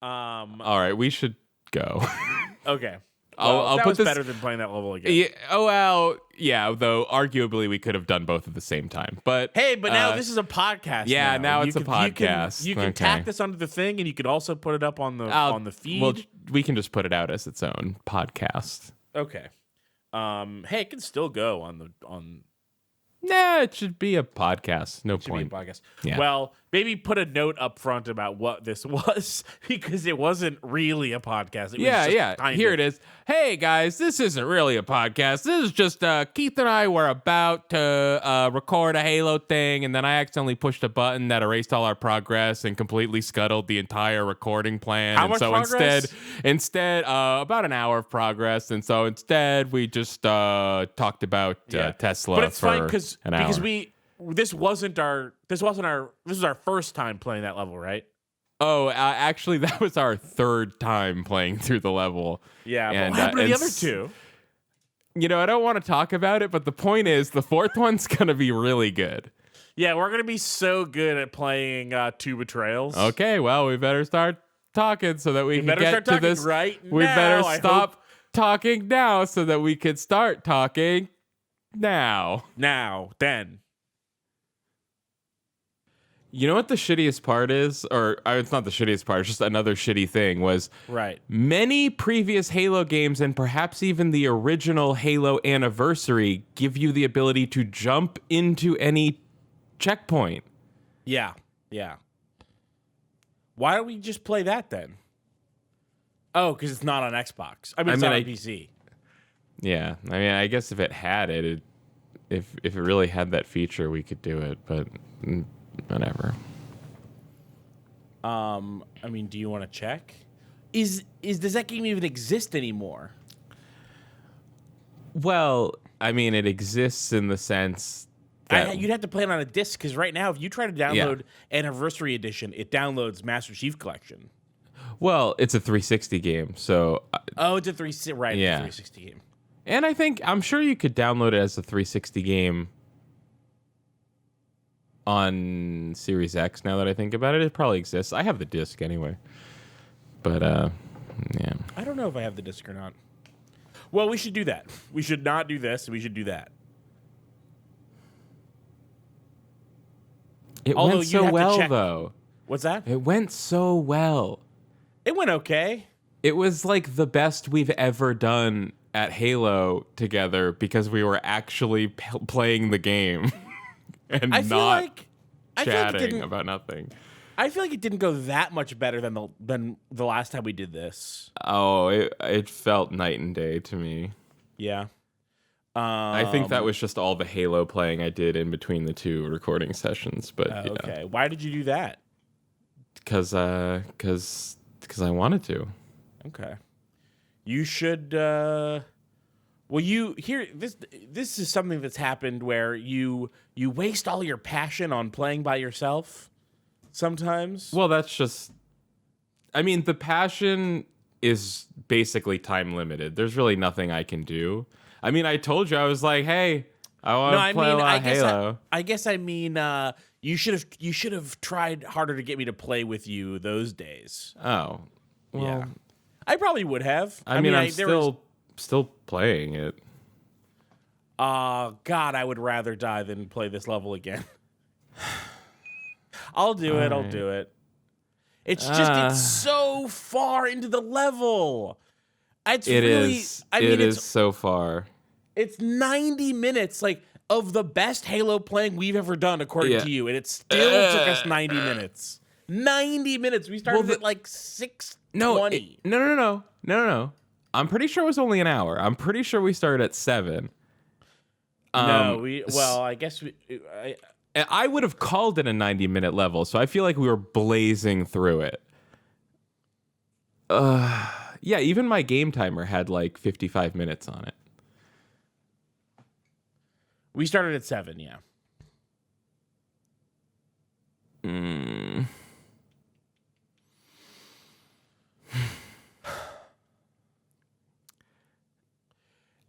All right, we should go. Okay. Well, I'll that put was this better than playing that level again. Yeah, oh well, yeah. Though arguably we could have done both at the same time. But Hey, but now this is a podcast. Yeah, now You it's a podcast. You can tack this onto the thing, and you could also put it up on the feed. Well, we can just put it out as its own podcast. Okay. Hey, it can still go on. Nah, it should be a podcast. No point. Be a podcast. Yeah. Well, maybe put a note up front about what this was because it wasn't really a podcast. It was just Here it is. Hey guys, this isn't really a podcast. This is just Keith and I were about to record a Halo thing, and then I accidentally pushed a button that erased all our progress and completely scuttled the entire recording plan. How much progress? Instead, about an hour of progress, and so instead we just talked about Tesla. But it's for fine because an hour. this was our first time playing that level, right? Oh, actually, that was our third time playing through the level. Yeah, and, what happened to the other two? You know, I don't want to talk about it, but the point is the fourth one's going to be really good. Yeah, we're going to be so good at playing Two Betrayals. Okay, well, we better start talking so that we can get to this. Right we now, better stop talking now so that we can start talking now. Now, then. You know what the shittiest part is? Or it's not the shittiest part, it's just another shitty thing was many previous Halo games and perhaps even the original Halo Anniversary give you the ability to jump into any checkpoint. Yeah. Why don't we just play that then? Oh, because it's not on Xbox. I mean, it's not on PC. Yeah. I mean, I guess if it had it, if it really had that feature, we could do it, but... whatever. I mean, do you want to check? Does that game even exist anymore? Well, I mean, it exists in the sense that you'd have to play it on a disc because right now, if you try to download Anniversary Edition, it downloads Master Chief Collection. Well, it's a 360 game, so it's a 360 game. And I'm sure you could download it as a 360 game on Series X. Now that I think about it, it probably exists. I have the disc anyway, but yeah. I don't know if I have the disc or not. Well, we should do that. We should not do this. We should do that. It went so well, though. What's that? It went so well. It went okay. It was like the best we've ever done at Halo together because we were actually playing the game. And chatting about nothing. I feel like it didn't go that much better than the last time we did this. Oh, it felt night and day to me. Yeah. I think that was just all the Halo playing I did in between the two recording sessions. But okay, why did you do that? Because I wanted to. Okay. You should. Well, this is something that's happened where you waste all your passion on playing by yourself sometimes. Well, that's just... I mean, the passion is basically time limited. There's really nothing I can do. I mean, I told you, I was like, hey, I want to play a lot of Halo. I guess I mean, you should have tried harder to get me to play with you those days. Oh. Well, yeah. I probably would have. I mean, I'm still playing it. God, I would rather die than play this level again. I'll do it. It's just it's so far into the level. It is so far. It's 90 minutes of the best Halo playing we've ever done, according to you, and it still took us 90 minutes. 90 minutes. We started at 6:20. No. I'm pretty sure it was only an hour. I'm pretty sure we started at 7. I guess I would have called it a 90-minute level, so I feel like we were blazing through it. Yeah, even my game timer had 55 minutes on it. We started at 7, yeah.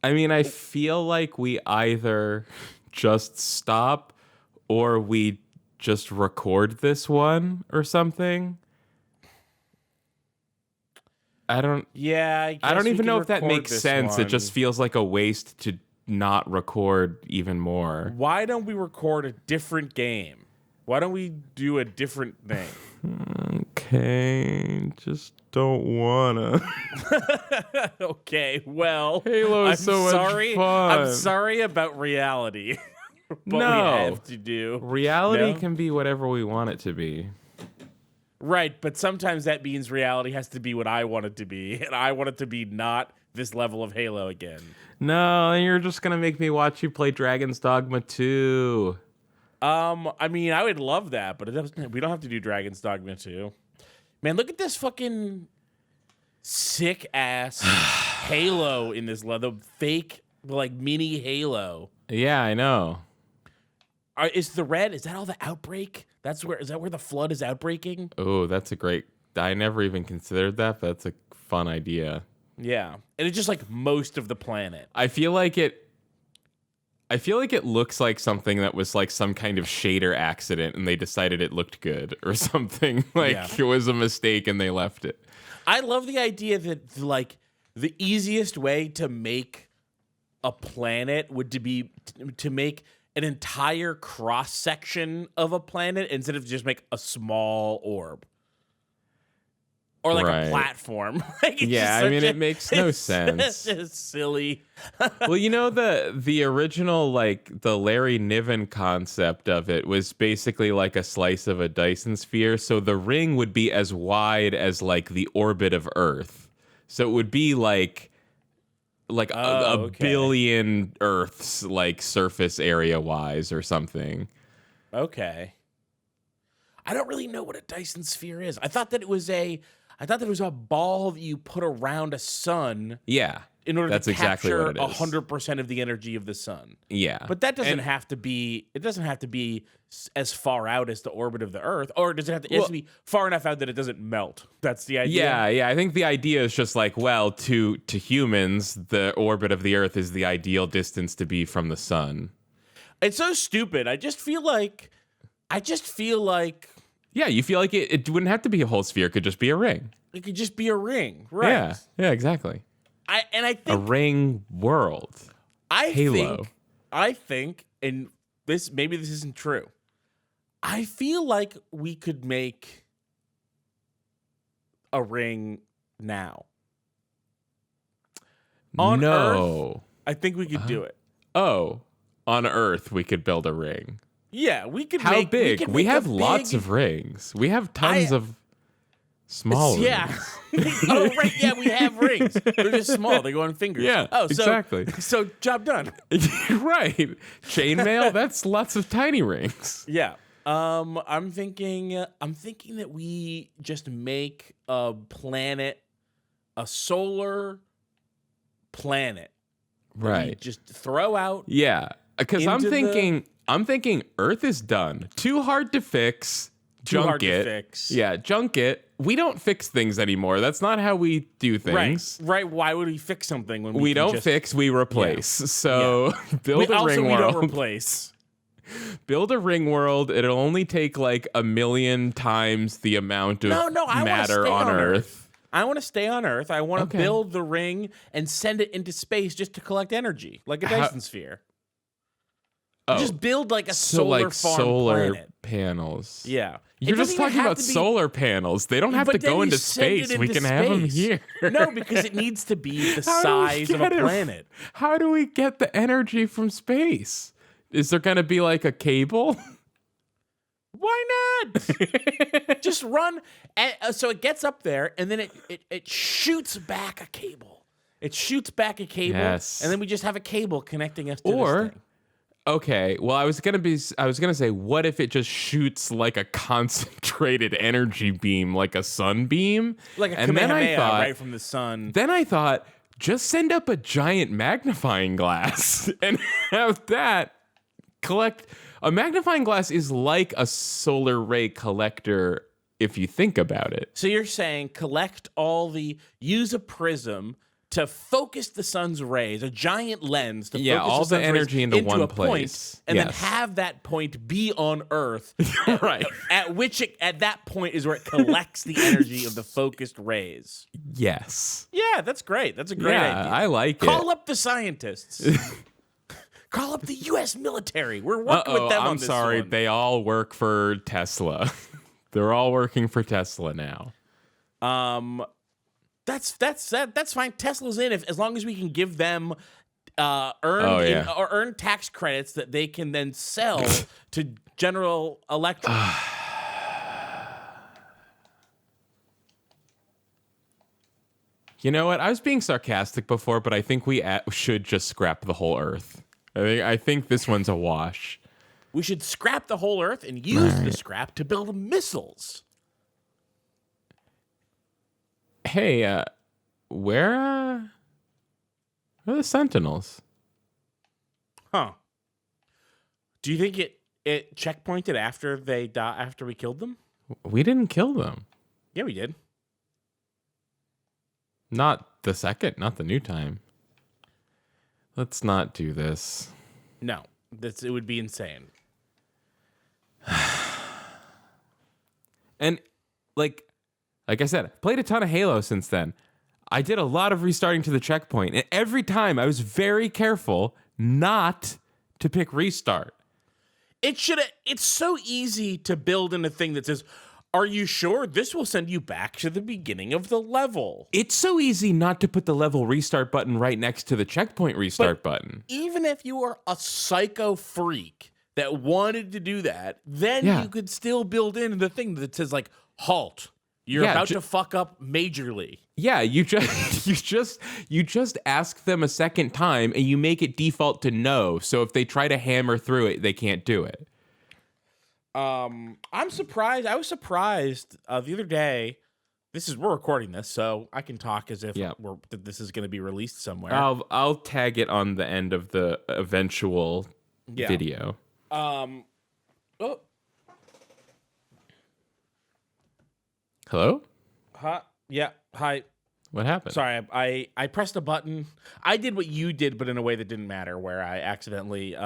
I mean, I feel like we either just stop or we just record this one or something. I don't. Yeah, I guess I don't we even can know if that record makes this sense. It one. just feels like a waste to not record even more. Why don't we record a different game? Why don't we do a different thing? Okay, just don't wanna. Okay, well, Halo is so much fun. I'm sorry about reality. But No. we have to do. Reality No? can be whatever we want it to be. Right, but sometimes that means reality has to be what I want it to be, and I want it to be not this level of Halo again. No, you're just gonna make me watch you play Dragon's Dogma 2. I mean, I would love that, but we don't have to do Dragon's Dogma 2. Man, look at this fucking sick ass Halo in this leather, fake like mini Halo. Yeah, I know. Is the red? Is that all the outbreak? Is that where the flood is outbreaking? Oh, that's a great. I never even considered that, but that's a fun idea. Yeah, and it's just like most of the planet. I feel like it looks like something that was like some kind of shader accident and they decided it looked good or something. Like It was a mistake and they left it. I love the idea that like the easiest way to make a planet would be to make an entire cross section of a planet instead of just make a small orb. Or like a platform. Like yeah, I mean, it makes no sense. It's just silly. Well, you know, the original, like, the Larry Niven concept of it was basically like a slice of a Dyson sphere. So the ring would be as wide as, like, the orbit of Earth. So it would be like a billion Earths, like, surface area-wise or something. Okay. I don't really know what a Dyson sphere is. I thought that it was a ball that you put around a sun. Yeah. In order that's to exactly capture what it is. 100% of the energy of the sun. Yeah. But that doesn't have to be. It doesn't have to be as far out as the orbit of the Earth, or does it have to? It has to be far enough out that it doesn't melt. That's the idea. Yeah. I think the idea is just like, well, to humans, the orbit of the Earth is the ideal distance to be from the sun. It's so stupid. I just feel like. Yeah, you feel like it wouldn't have to be a whole sphere; it could just be a ring. It could just be a ring, right? Yeah, exactly. I think a ring world. Halo. I think, and maybe this isn't true. I feel like we could make a ring now. On Earth, I think we could do it. Oh, on Earth we could build a ring. Yeah, we could. How big? We have lots of rings. We have tons of small rings. Yeah. Oh, right. Yeah, we have rings. They're just small. They go on fingers. Yeah. Oh, exactly. So job done. Right. Chainmail. That's lots of tiny rings. Yeah. I'm thinking that we just make a planet, a solar planet. Right. Just throw out. Yeah. Because I'm thinking Earth is done. Too hard to fix. Junk it. Yeah, junk it. We don't fix things anymore. That's not how we do things. Right. Why would we fix something when we don't fix? We replace. Yeah. So build a ring world. We don't replace. Build a ring world. It'll only take like 1,000,000 times the amount of matter on Earth. I want to stay on Earth. I want to build the ring and send it into space just to collect energy, like a Dyson sphere. Oh, just build like a solar farm planet. Panels. Yeah. You're just talking about solar panels. They don't have to go into space. We can have them here. No, because it needs to be the size of a planet. How do we get the energy from space? Is there going to be like a cable? Why not? Just run. So it gets up there, and then it shoots back a cable. It shoots back a cable, and then we just have a cable connecting us to this thing. Okay, well, I was gonna say, what if it just shoots like a concentrated energy beam, like a sunbeam, like a Kamehameha right from the sun? Then I thought, just send up a giant magnifying glass and have that collect. A magnifying glass is like a solar ray collector, if you think about it. So you're saying use a prism to focus the sun's rays, a giant lens to focus all the the sun's energy rays into one a place. point, and then have that point be on Earth. Right. At that point is where it collects the energy of the focused rays. Yes. Yeah, that's great. That's a great idea. I like it. Call up the scientists. Call up the U.S. military. We're working with them on this one. I'm sorry. They all work for Tesla. They're all working for Tesla now. That's fine. Tesla's in as long as we can give them earned tax credits that they can then sell to General Electric. You know what? I was being sarcastic before, but I think we should just scrap the whole Earth. I think this one's a wash. We should scrap the whole Earth and use the scrap to build missiles. Hey, where are the Sentinels? Huh. Do you think it checkpointed after after we killed them? We didn't kill them. Yeah, we did. Not the new time. Let's not do this. No, it would be insane. And like I said, played a ton of Halo since then. I did a lot of restarting to the checkpoint, and every time I was very careful not to pick restart. It's so easy to build in a thing that says, "Are you sure this will send you back to the beginning of the level?" It's so easy not to put the level restart button right next to the checkpoint restart button. Even if you were a psycho freak that wanted to do that, then you could still build in the thing that says like, "Halt. You're about to fuck up majorly." Yeah, you just ask them a second time and you make it default to no. So if they try to hammer through it, they can't do it. I'm surprised. I was surprised the other day. We're recording this, so I can talk as if that this is going to be released somewhere. I'll tag it on the end of the eventual video. Hello? Huh? Yeah. Hi. What happened? Sorry, I pressed a button. I did what you did, but in a way that didn't matter, where I accidentally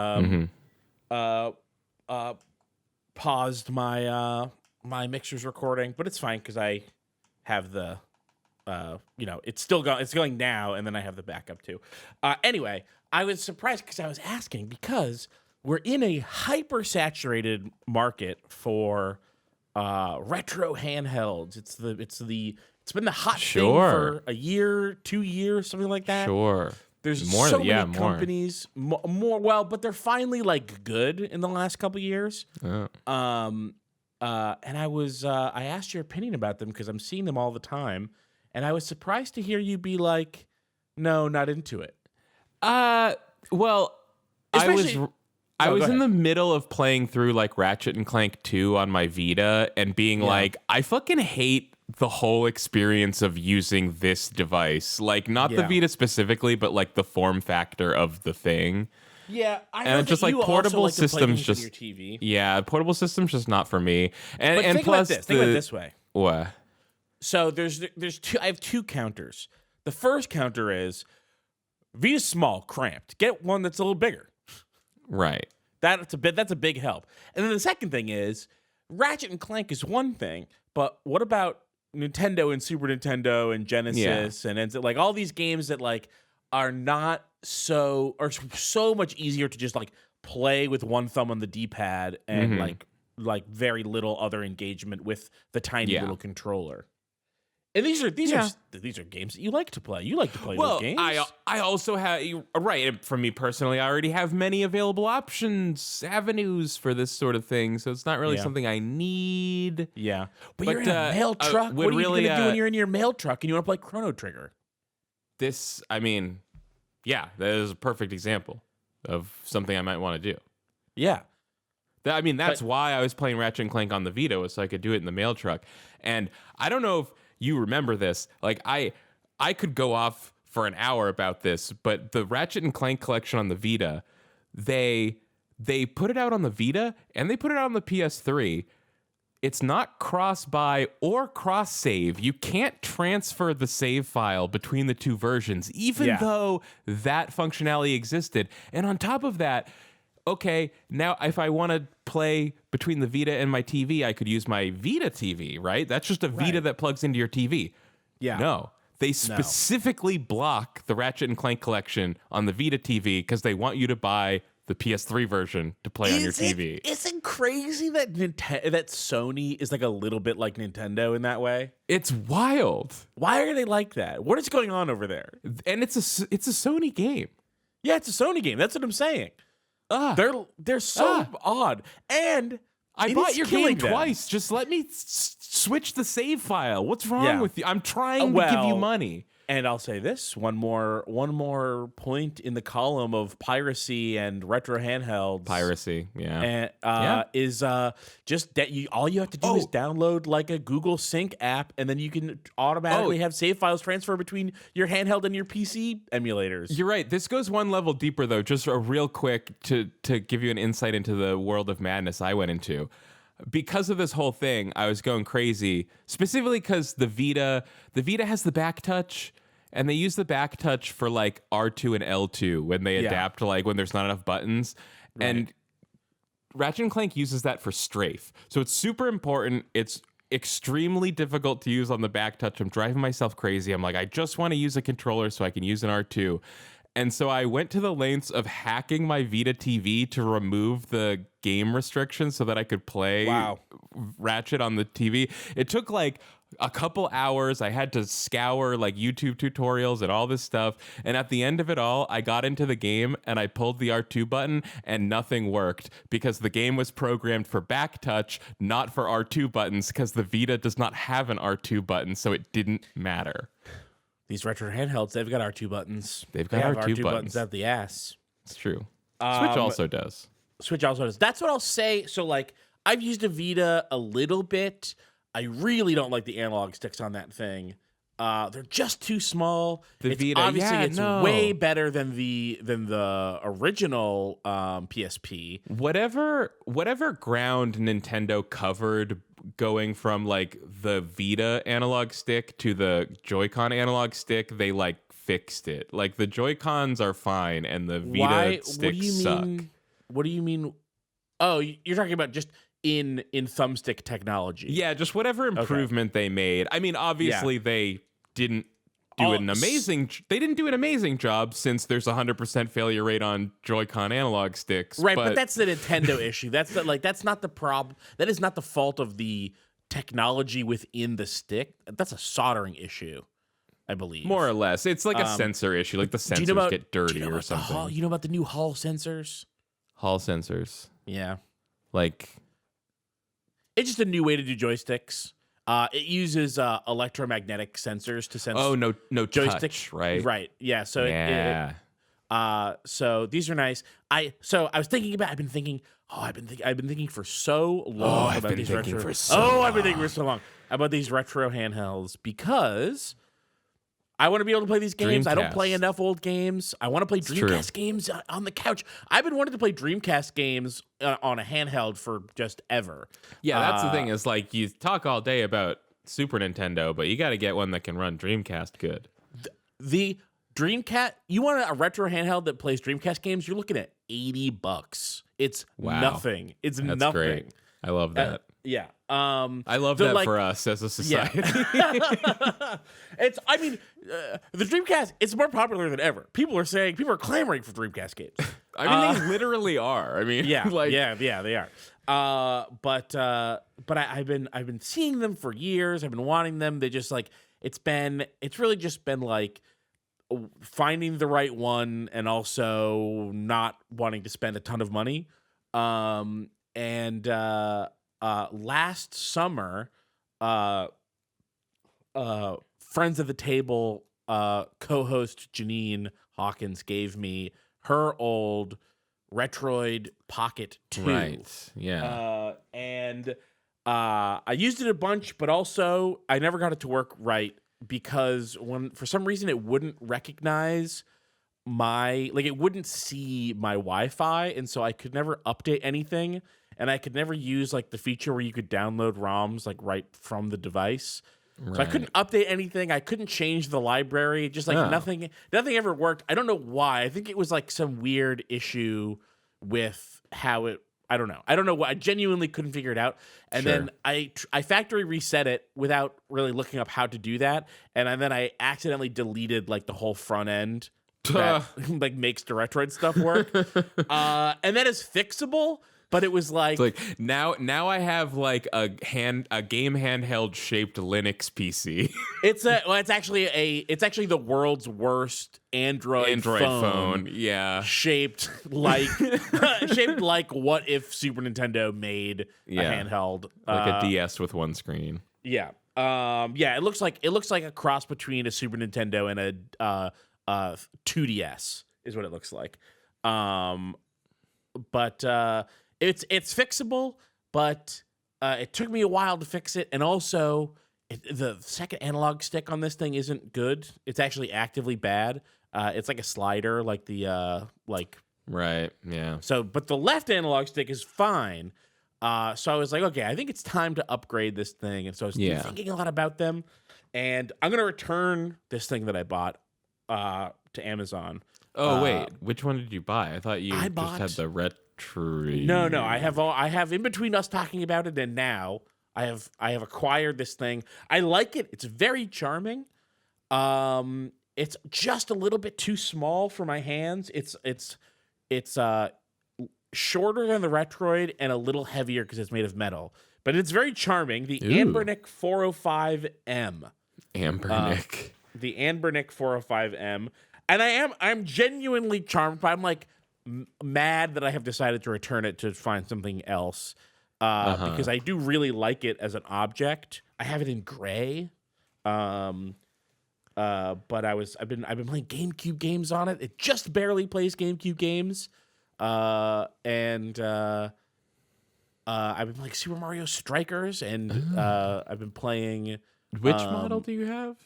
paused my my mixer's recording, but it's fine because I have the it's still going. It's going now, and then I have the backup too. Anyway, I was surprised because I was asking because we're in a hyper saturated market for retro handhelds. It's been the hot thing for a year, 2 years, something like that. Sure. There's so many companies, more but they're finally like good in the last couple years. Oh. And I asked your opinion about them because I'm seeing them all the time, and I was surprised to hear you be like, "No, not into it." Well, I was in the middle of playing through like Ratchet and Clank 2 on my Vita and being like, I fucking hate the whole experience of using this device. Like, not the Vita specifically, but like the form factor of the thing. Yeah, I know and just like portable systems, just your TV. Yeah, portable systems just not for me. And but think plus, think about it this way. What? So there's two. I have two counters. The first counter is Vita's small, cramped. Get one that's a little bigger. Right. That's a big help. And then the second thing is Ratchet and Clank is one thing, but what about Nintendo and Super Nintendo and Genesis and like all these games that like are so much easier to just like play with one thumb on the D-pad and like very little other engagement with the tiny little controller. And these are games that you like to play. You like to play those games. I also have right. For me personally, I already have many available avenues for this sort of thing. So it's not really something I need. Yeah, but you're in a mail truck. What are you going to do when you're in your mail truck and you want to play Chrono Trigger? That is a perfect example of something I might want to do. Yeah. That's why I was playing Ratchet and Clank on the Vita, was so I could do it in the mail truck. And I don't know if you remember this. Like, I could go off for an hour about this, but the Ratchet and Clank collection on the Vita, they put it out on the Vita and they put it out on the PS3. it's not cross-buy or cross-save. You can't transfer the save file between the two versions, even though that functionality existed. And on top of that, okay, now if I want to play between the Vita and my TV, I could use my Vita TV, right? That's just a Vita that plugs into your TV. Yeah. No. They specifically block the Ratchet and Clank collection on the Vita TV because they want you to buy the PS3 version to play on your TV. Isn't crazy that that Sony is like a little bit like Nintendo in that way? It's wild. Why are they like that? What is going on over there? And it's a Sony game. Yeah, it's a Sony game. That's what I'm saying. They're so odd. And I bought your game twice. Just let me switch the save file. What's wrong with you? I'm trying to give you money. And I'll say this, one more point in the column of piracy and retro handhelds. Piracy, and, is just that all you have to do is download like a Google Sync app, and then you can automatically have save files transfer between your handheld and your PC emulators. You're right. This goes one level deeper, though. Just a real quick to give you an insight into the world of madness I went into. Because of this whole thing, I was going crazy, specifically because the Vita has the back touch, and they use the back touch for like R2 and L2 when they adapt to like when there's not enough buttons. Right. And Ratchet and Clank uses that for strafe. So it's super important. It's extremely difficult to use on the back touch. I'm driving myself crazy. I'm like, I just want to use a controller so I can use an R2. And so I went to the lengths of hacking my Vita TV to remove the game restrictions so that I could play Ratchet on the TV. It took like a couple hours. I had to scour like YouTube tutorials and all this stuff. And at the end of it all, I got into the game and I pulled the R2 button and nothing worked because the game was programmed for back touch, not for R2 buttons, because the Vita does not have an R2 button, so it didn't matter. These retro handhelds, they've got R2 buttons. They've got R2 buttons out the ass. It's true. Switch also does. That's what I'll say. So, like, I've used a Vita a little bit. I really don't like the analog sticks on that thing. They're just too small. The Vita, obviously, it's way better than the original PSP. Whatever ground Nintendo covered going from like the Vita analog stick to the Joy-Con analog stick, they like fixed it. Like the Joy-Cons are fine and the Vita sticks suck. What do you mean? Oh, you're talking about just in thumbstick technology. Yeah, just whatever improvement they made. I mean, obviously they didn't do an amazing job since there's 100% failure rate on Joy-Con analog sticks. Right, but that's the Nintendo issue. That's not the problem. That is not the fault of the technology within the stick. That's a soldering issue, I believe. More or less. It's like a sensor issue. Like the sensors get dirty or something. You know about the new Hall sensors? Hall sensors. Yeah. Like, it's just a new way to do joysticks. It uses electromagnetic sensors to sense. Oh, no joystick, touch, right? Right. Yeah. So so these are nice. I was thinking about. I've been thinking for so long about these retro. I've been thinking for so long about these retro handhelds because I want to be able to play these games. Dreamcast. I don't play enough old games. I want to play Dreamcast games on the couch. I've been wanting to play Dreamcast games on a handheld for just ever. Yeah, that's the thing is like you talk all day about Super Nintendo, but you got to get one that can run Dreamcast good. The Dreamcast, you want a retro handheld that plays Dreamcast games, you're looking at $80. It's nothing. It's That's nothing. Great. I love that. Yeah. I love that for us as a society. Yeah. The Dreamcast, it's more popular than ever. People are clamoring for Dreamcast games. I mean, they literally are. I mean, they are. But I've been seeing them for years. I've been wanting them. They just like, it's really just been like finding the right one and also not wanting to spend a ton of money. Last summer, friends of the table, co-host Janine Hawkins gave me her old Retroid Pocket 2. Right. Yeah. I used it a bunch, but also I never got it to work right because for some reason it wouldn't recognize it wouldn't see my Wi-Fi, and so I could never update anything. and I could never use like the feature where you could download ROMs like right from the device. So I couldn't update anything. I couldn't change the library. Just like nothing ever worked. I don't know why. I think it was like some weird issue with how it. I don't know. I don't know why. I genuinely couldn't figure it out. And then I factory reset it without really looking up how to do that. And then I accidentally deleted like the whole front end that like makes Directroid stuff work. And that is fixable. But it was like, it's like now I have like a game handheld shaped Linux PC. it's actually the world's worst Android phone. Yeah, shaped like what if Super Nintendo made a handheld, like a DS with one screen. Yeah, It looks like a cross between a Super Nintendo and a 2DS is what it looks like. But it's fixable, but it took me a while to fix it, and also the second analog stick on this thing isn't good. It's actually actively bad. It's like a slider, like the Right. Yeah. So, but the left analog stick is fine. So I was like, okay, I think it's time to upgrade this thing, and so I was thinking a lot about them, and I'm gonna return this thing that I bought to Amazon. Oh wait, which one did you buy? I thought you just had the retro. No, I have in between us talking about it and now I have acquired this thing. I like it. It's very charming. It's just a little bit too small for my hands. It's shorter than the Retroid and a little heavier because it's made of metal. But it's very charming. The Anbernic 405M. Anbernic. The Anbernic 405M. And I'm genuinely charmed, but I'm like mad that I have decided to return it to find something else because I do really like it as an object. I have it in gray, but I've been playing GameCube games on it. It just barely plays GameCube games, and I've been playing Super Mario Strikers, and I've been playing. Which model do you have?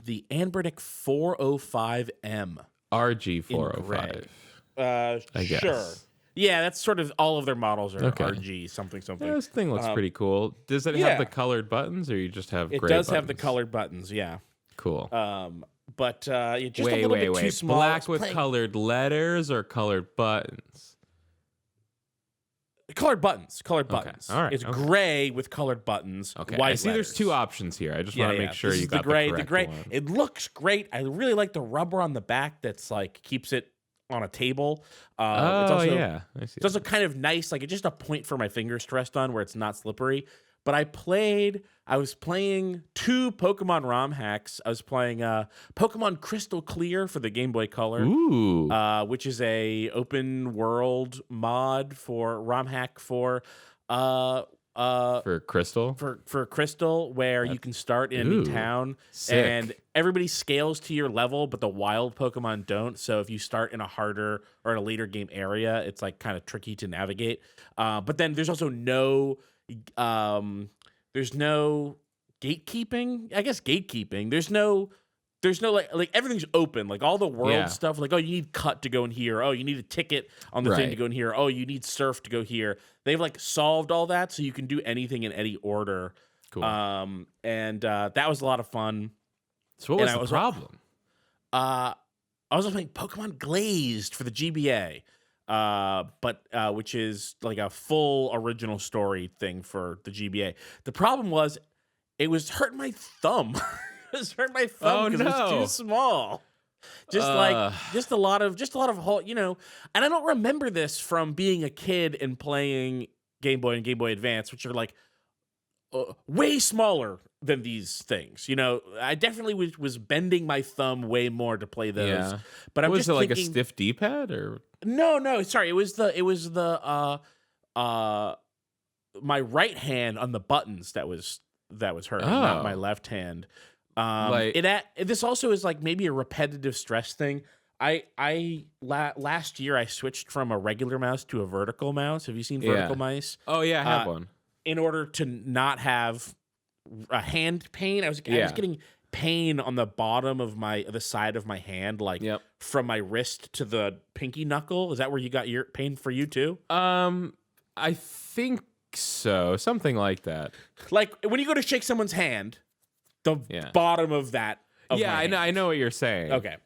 The Anbernic 405M. RG405. I guess. Sure. Yeah, that's sort of all of their models are RG something. Yeah, this thing looks pretty cool. Does it have the colored buttons, or you just have gray buttons? It does have the colored buttons, yeah. Cool. But just a little bit too small. Black with colored letters or colored buttons? Colored buttons. All right. It's gray with colored buttons. Okay. White I see letters. There's two options here. I just want to make sure you got the correct the gray. one. It looks great. I really like the rubber on the back that's like keeps it on a table. I see. It's also kind of nice. Like it's just a point for my fingers to rest on where it's not slippery. But I was playing two Pokemon ROM hacks. I was playing Pokemon Crystal Clear for the Game Boy Color, which is a open world mod for ROM hack for Crystal? For Crystal, where you can start in a new town. Sick. And everybody scales to your level, but the wild Pokemon don't. So if you start in a harder or in a later game area, it's like kind of tricky to navigate. But then there's also there's no gatekeeping. I guess gatekeeping. There's no like everything's open. Like all the world stuff. Like, oh, you need cut to go in here. Oh, you need a ticket on the thing to go in here. Oh, you need surf to go here. They've like solved all that, so you can do anything in any order. Cool. And that was a lot of fun. So what was the problem? I was playing Pokemon Glazed for the GBA. But which is like a full original story thing for the GBA. The problem was it was hurting my thumb. It was hurting my thumb because it was too small. Just a lot of whole, and I don't remember this from being a kid and playing Game Boy and Game Boy Advance, which are like way smaller than these things. I definitely was bending my thumb way more to play those. Yeah. But was it like a stiff D-pad or? No. Sorry, it was the my right hand on the buttons that was hurting, not my left hand. This also is like maybe a repetitive stress thing. Last year I switched from a regular mouse to a vertical mouse. Have you seen vertical mice? Oh yeah, I have one. In order to not have a hand pain, I was getting pain on the bottom of the side of my hand, like from my wrist to the pinky knuckle. Is that where you got your pain for you too? I think so. Something like that. Like when you go to shake someone's hand, the bottom of that. I know what you're saying. Okay.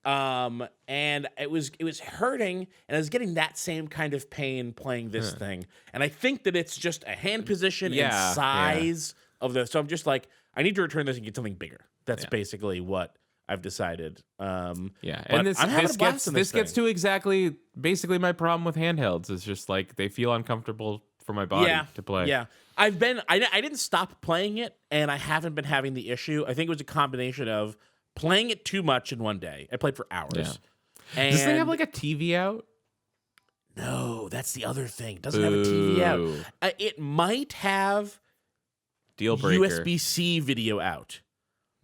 And it was hurting, and I was getting that same kind of pain playing this thing. And I think that it's just a hand position and size of the. So I'm just like, I need to return this and get something bigger. That's basically what I've decided. And this gets to exactly basically my problem with handhelds. Is just like they feel uncomfortable for my body to play. Yeah. I didn't stop playing it, and I haven't been having the issue. I think it was a combination of playing it too much in one day. I played for hours. Yeah. And does this thing have like a TV out? No, that's the other thing. It doesn't have a TV out. It might have deal breaker USB-C video out.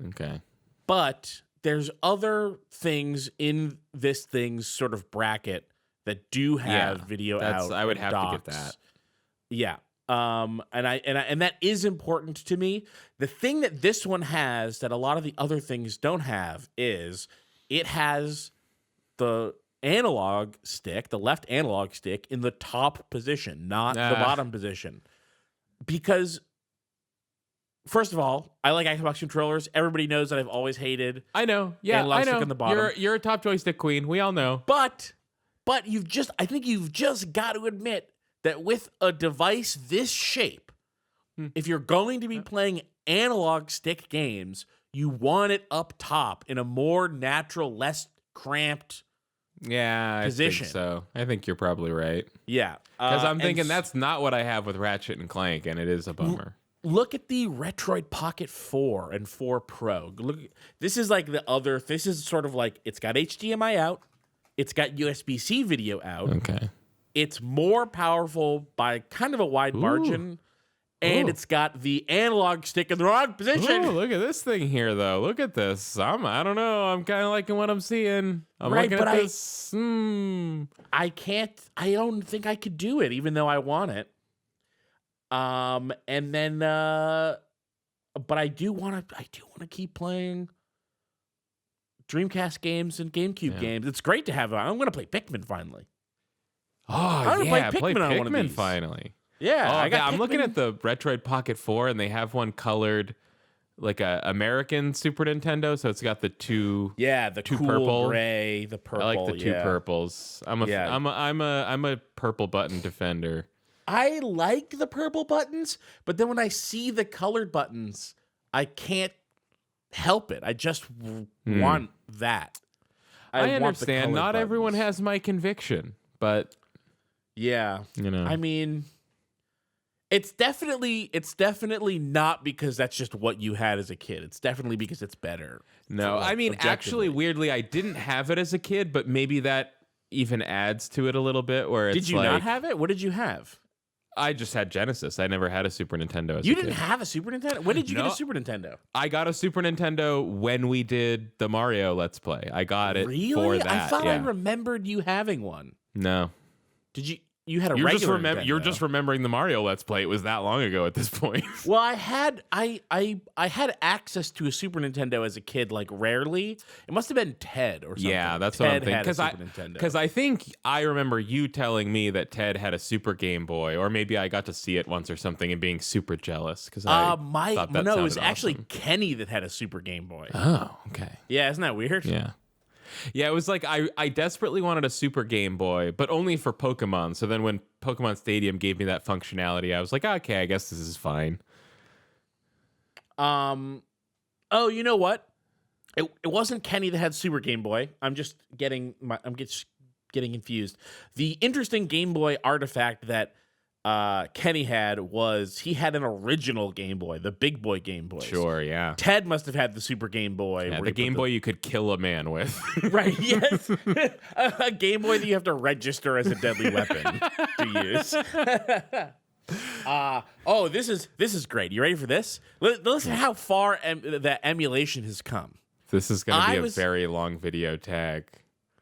Okay. But there's other things in this thing's sort of bracket that do have video out. I would have to get that. Yeah. And that is important to me. The thing that this one has that a lot of the other things don't have is it has the analog stick, the left analog stick, in the top position, not the bottom position. Because first of all, I like Xbox controllers. Everybody knows that I've always hated. I know. Yeah, analog I know. Stick on the bottom. You're a top joystick queen. We all know. But I think you've just got to admit that with a device this shape, if you're going to be playing analog stick games, you want it up top in a more natural, less cramped position. I think so. I think you're probably right. Yeah. Because I'm thinking that's not what I have with Ratchet and Clank, and it is a bummer. Look at the Retroid Pocket 4 and 4 Pro. This is like this is sort of like, it's got HDMI out, it's got USB-C video out. Okay. It's more powerful by kind of a wide margin, and it's got the analog stick in the wrong position. Oh, look at this thing here, though. Look at this. I don't know. I'm kind of liking what I'm seeing. I'm looking at this. I don't think I could do it, even though I want it. And then, but I do want to keep playing Dreamcast games and GameCube games. It's great to have. I'm going to play Pikmin finally. Oh, yeah, play Pikmin finally. Yeah, I'm looking at the Retroid Pocket 4, and they have one colored like a American Super Nintendo, so it's got the two the two cool purple gray, the purple. I like the two purples. I'm a purple button defender. I like the purple buttons, but then when I see the colored buttons, I can't help it. I just want that. I understand. Not everyone has my conviction, but yeah, I mean, it's definitely not because that's just what you had as a kid. It's definitely because it's better. No, I mean, actually, weirdly, I didn't have it as a kid, but maybe that even adds to it a little bit. Where did you not have it? What did you have? I just had Genesis. I never had a Super Nintendo as a kid. You didn't have a Super Nintendo? When did you get a Super Nintendo? I got a Super Nintendo when we did the Mario Let's Play. I got it for that. I thought I remembered you having one. No. Did you? You had a regular Nintendo. You're just remembering the Mario Let's Play. It was that long ago at this point. Well, I had access to a Super Nintendo as a kid, like rarely. It must have been Ted or something. Yeah, that's what I'm thinking. Because I think I remember you telling me that Ted had a Super Game Boy, or maybe I got to see it once or something and being super jealous. Because it was actually Kenny that had a Super Game Boy. Oh, okay. Yeah, isn't that weird? Yeah. Yeah, it was like I desperately wanted a Super Game Boy, but only for Pokemon. So then when Pokemon Stadium gave me that functionality, I was like, okay, I guess this is fine. Oh, you know what? It wasn't Kenny that had Super Game Boy. I'm just getting confused. The interesting Game Boy artifact that Kenny had was he had an original Game Boy, the big boy Game Boy. Sure, yeah. Ted must have had the Super Game Boy. Yeah, the Game Boy you could kill a man with. Right, yes. A Game Boy that you have to register as a deadly weapon to use. This is great. You ready for this? Listen how far that emulation has come. This is going to be a very long video tag.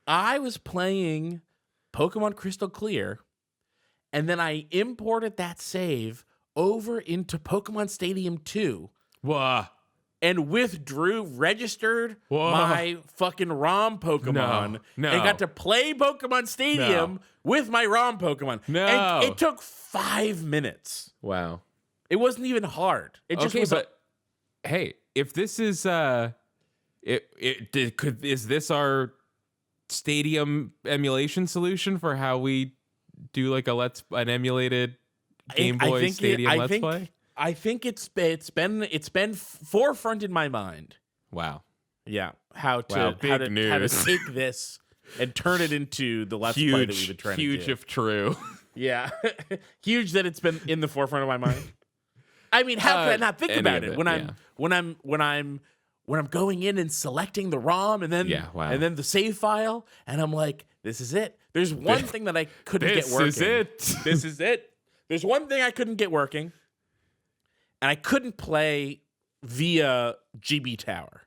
I was playing Pokemon Crystal Clear, and then I imported that save over into Pokemon Stadium 2. Whoa. and registered Whoa. my fucking ROM Pokemon No. and got to play Pokemon Stadium with my ROM Pokemon. No. And it took 5 minutes. Wow. It wasn't even hard. It just was. Hey, if this is is this our Stadium emulation solution for how we do like an emulated Game Boy Stadium Let's Play? I think it's been forefront in my mind. Wow. Yeah, how to take this and turn it into the Let's Play that we've been trying to do. Huge if true. Yeah, huge that it's been in the forefront of my mind. I mean, how could I not think about it when I'm going in and selecting the ROM and then and then the save file, and I'm like, this is it. There's one thing that I couldn't get working. This is it. There's one thing I couldn't get working, and I couldn't play via GB Tower.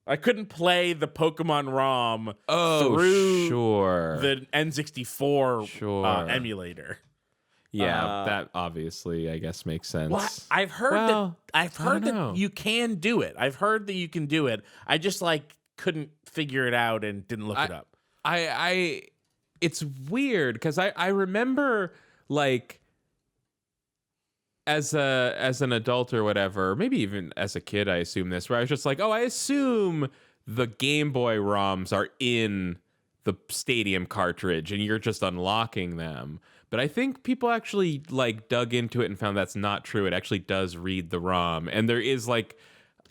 I couldn't play the Pokemon ROM through the N64 emulator. Yeah, that obviously, I guess, makes sense. Well, I've heard that you can do it. I've heard that you can do it. I just couldn't figure it out and didn't look it up. It's weird because I remember as an adult or whatever, maybe even as a kid, I assume this, where I was just like, I assume the Game Boy ROMs are in the Stadium cartridge and you're just unlocking them. But I think people actually dug into it and found that's not true. It actually does read the ROM, and there is a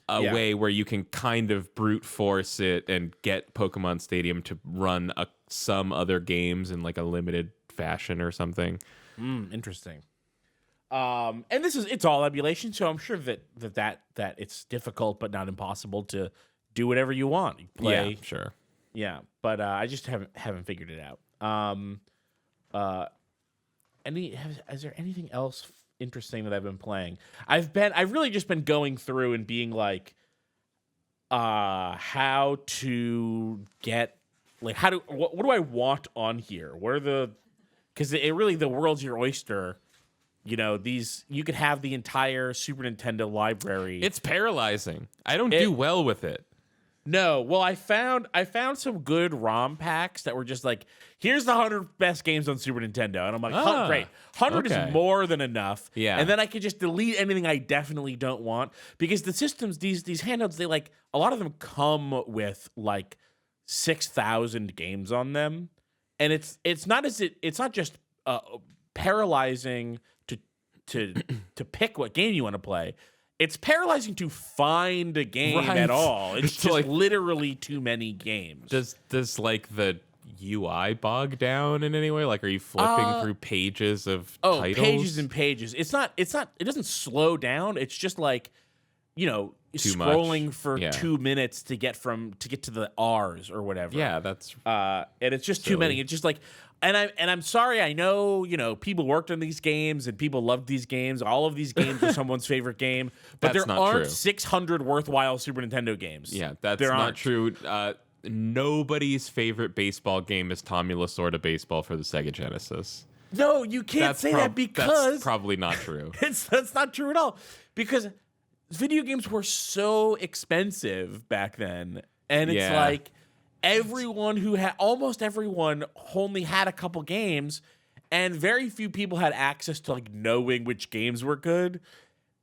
way where you can kind of brute force it and get Pokemon Stadium to run some other games in a limited fashion or something. Interesting. And it's all emulation, so I'm sure that it's difficult but not impossible to do whatever you want. You play, yeah, sure. Yeah, but I just haven't figured it out. Is there anything else interesting that I've been playing? I've really just been going through and being how to get what do I want on here? Because the world's your oyster. You know, you could have the entire Super Nintendo library. It's paralyzing. I don't do well with it. No, well, I found some good ROM packs that were just here's the 100 best games on Super Nintendo, and I'm like, great, 100 is more than enough. Yeah, and then I could just delete anything I definitely don't want because the systems, these handhelds, they a lot of them come with 6,000 games on them, and it's not just paralyzing to pick what game you want to play. It's paralyzing to find a game at all. It's just literally too many games. Does the UI bog down in any way? Are you flipping through pages of titles? Pages and pages. It doesn't slow down. It's just scrolling for 2 minutes to get to the R's or whatever. Yeah, that's and it's just too many. It's just and I'm sorry. I know people worked on these games and people loved these games. All of these games are someone's favorite game, but there aren't 600 worthwhile Super Nintendo games. Yeah, that's not true. Nobody's favorite baseball game is Tommy Lasorda Baseball for the Sega Genesis. No, you can't say that because that's probably not true. That's not true at all because video games were so expensive back then, and it's almost everyone only had a couple games, and very few people had access to knowing which games were good.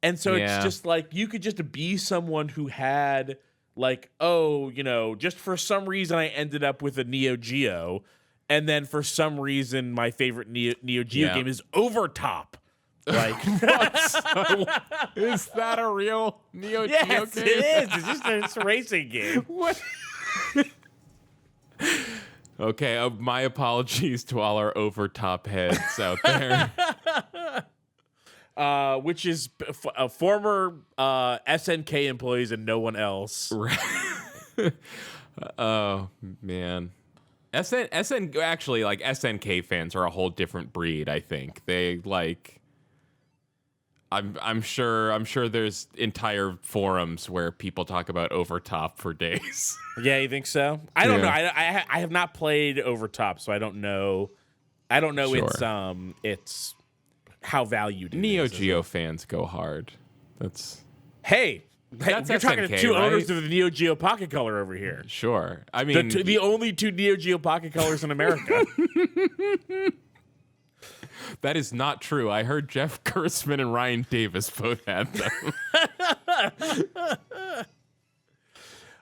And so it's just you could just be someone who had just for some reason I ended up with a Neo Geo, and then for some reason my favorite Neo Geo game is Overtop. Is that a real Neo Geo game? Yes, it is. It's a racing game. What? Okay, my apologies to all our Overtop heads out there. Which is former SNK employees and no one else. Right. Oh, man. Actually, SNK fans are a whole different breed, I think. They, I'm sure there's entire forums where people talk about Overtop for days. Yeah, you think so? I don't know. I have not played Overtop, so I don't know. Sure. It's how valued it Neo is. Geo fans go hard. Hey, That's You're talking to SNK, two right? owners of the Neo Geo Pocket Color over here. Sure. I mean, The only two Neo Geo Pocket Colors in America. that is not true. I heard Jeff Gerstmann and Ryan Davis both had them.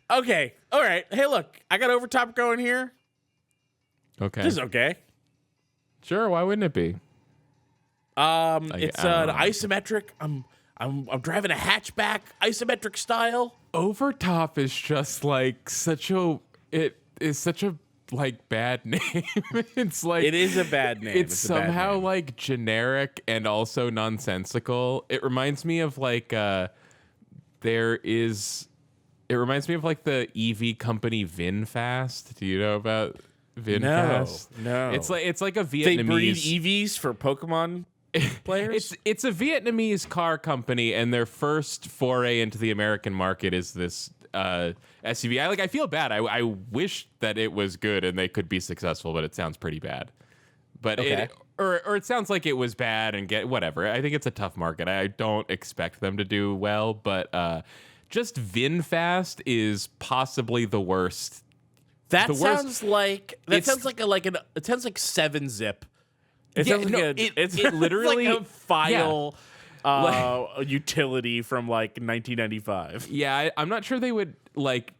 Okay. All right. Hey, look, I got Overtop going here. Okay. This is okay. Sure. Why wouldn't it be? It's an isometric. I'm driving a hatchback, isometric style. Overtop is just like such a like bad name. It's like It is a bad name. It's a bad somehow name. like generic and also nonsensical. It reminds me of like It reminds me of like the EV company VinFast. Do you know about VinFast? No. It's like a Vietnamese. They breed EVs for Pokemon players. It's a Vietnamese car company, and their first foray into the American market is this SUV. I feel bad. I wish that it was good and they could be successful, but it sounds pretty bad. But Okay. it sounds like it was bad and whatever. I think it's a tough market. I don't expect them to do well, but just VinFast is possibly the worst. That the worst- sounds like it sounds like 7-zip. It sounds like it literally like a file a utility from like 1995. Yeah, I'm not sure they would like.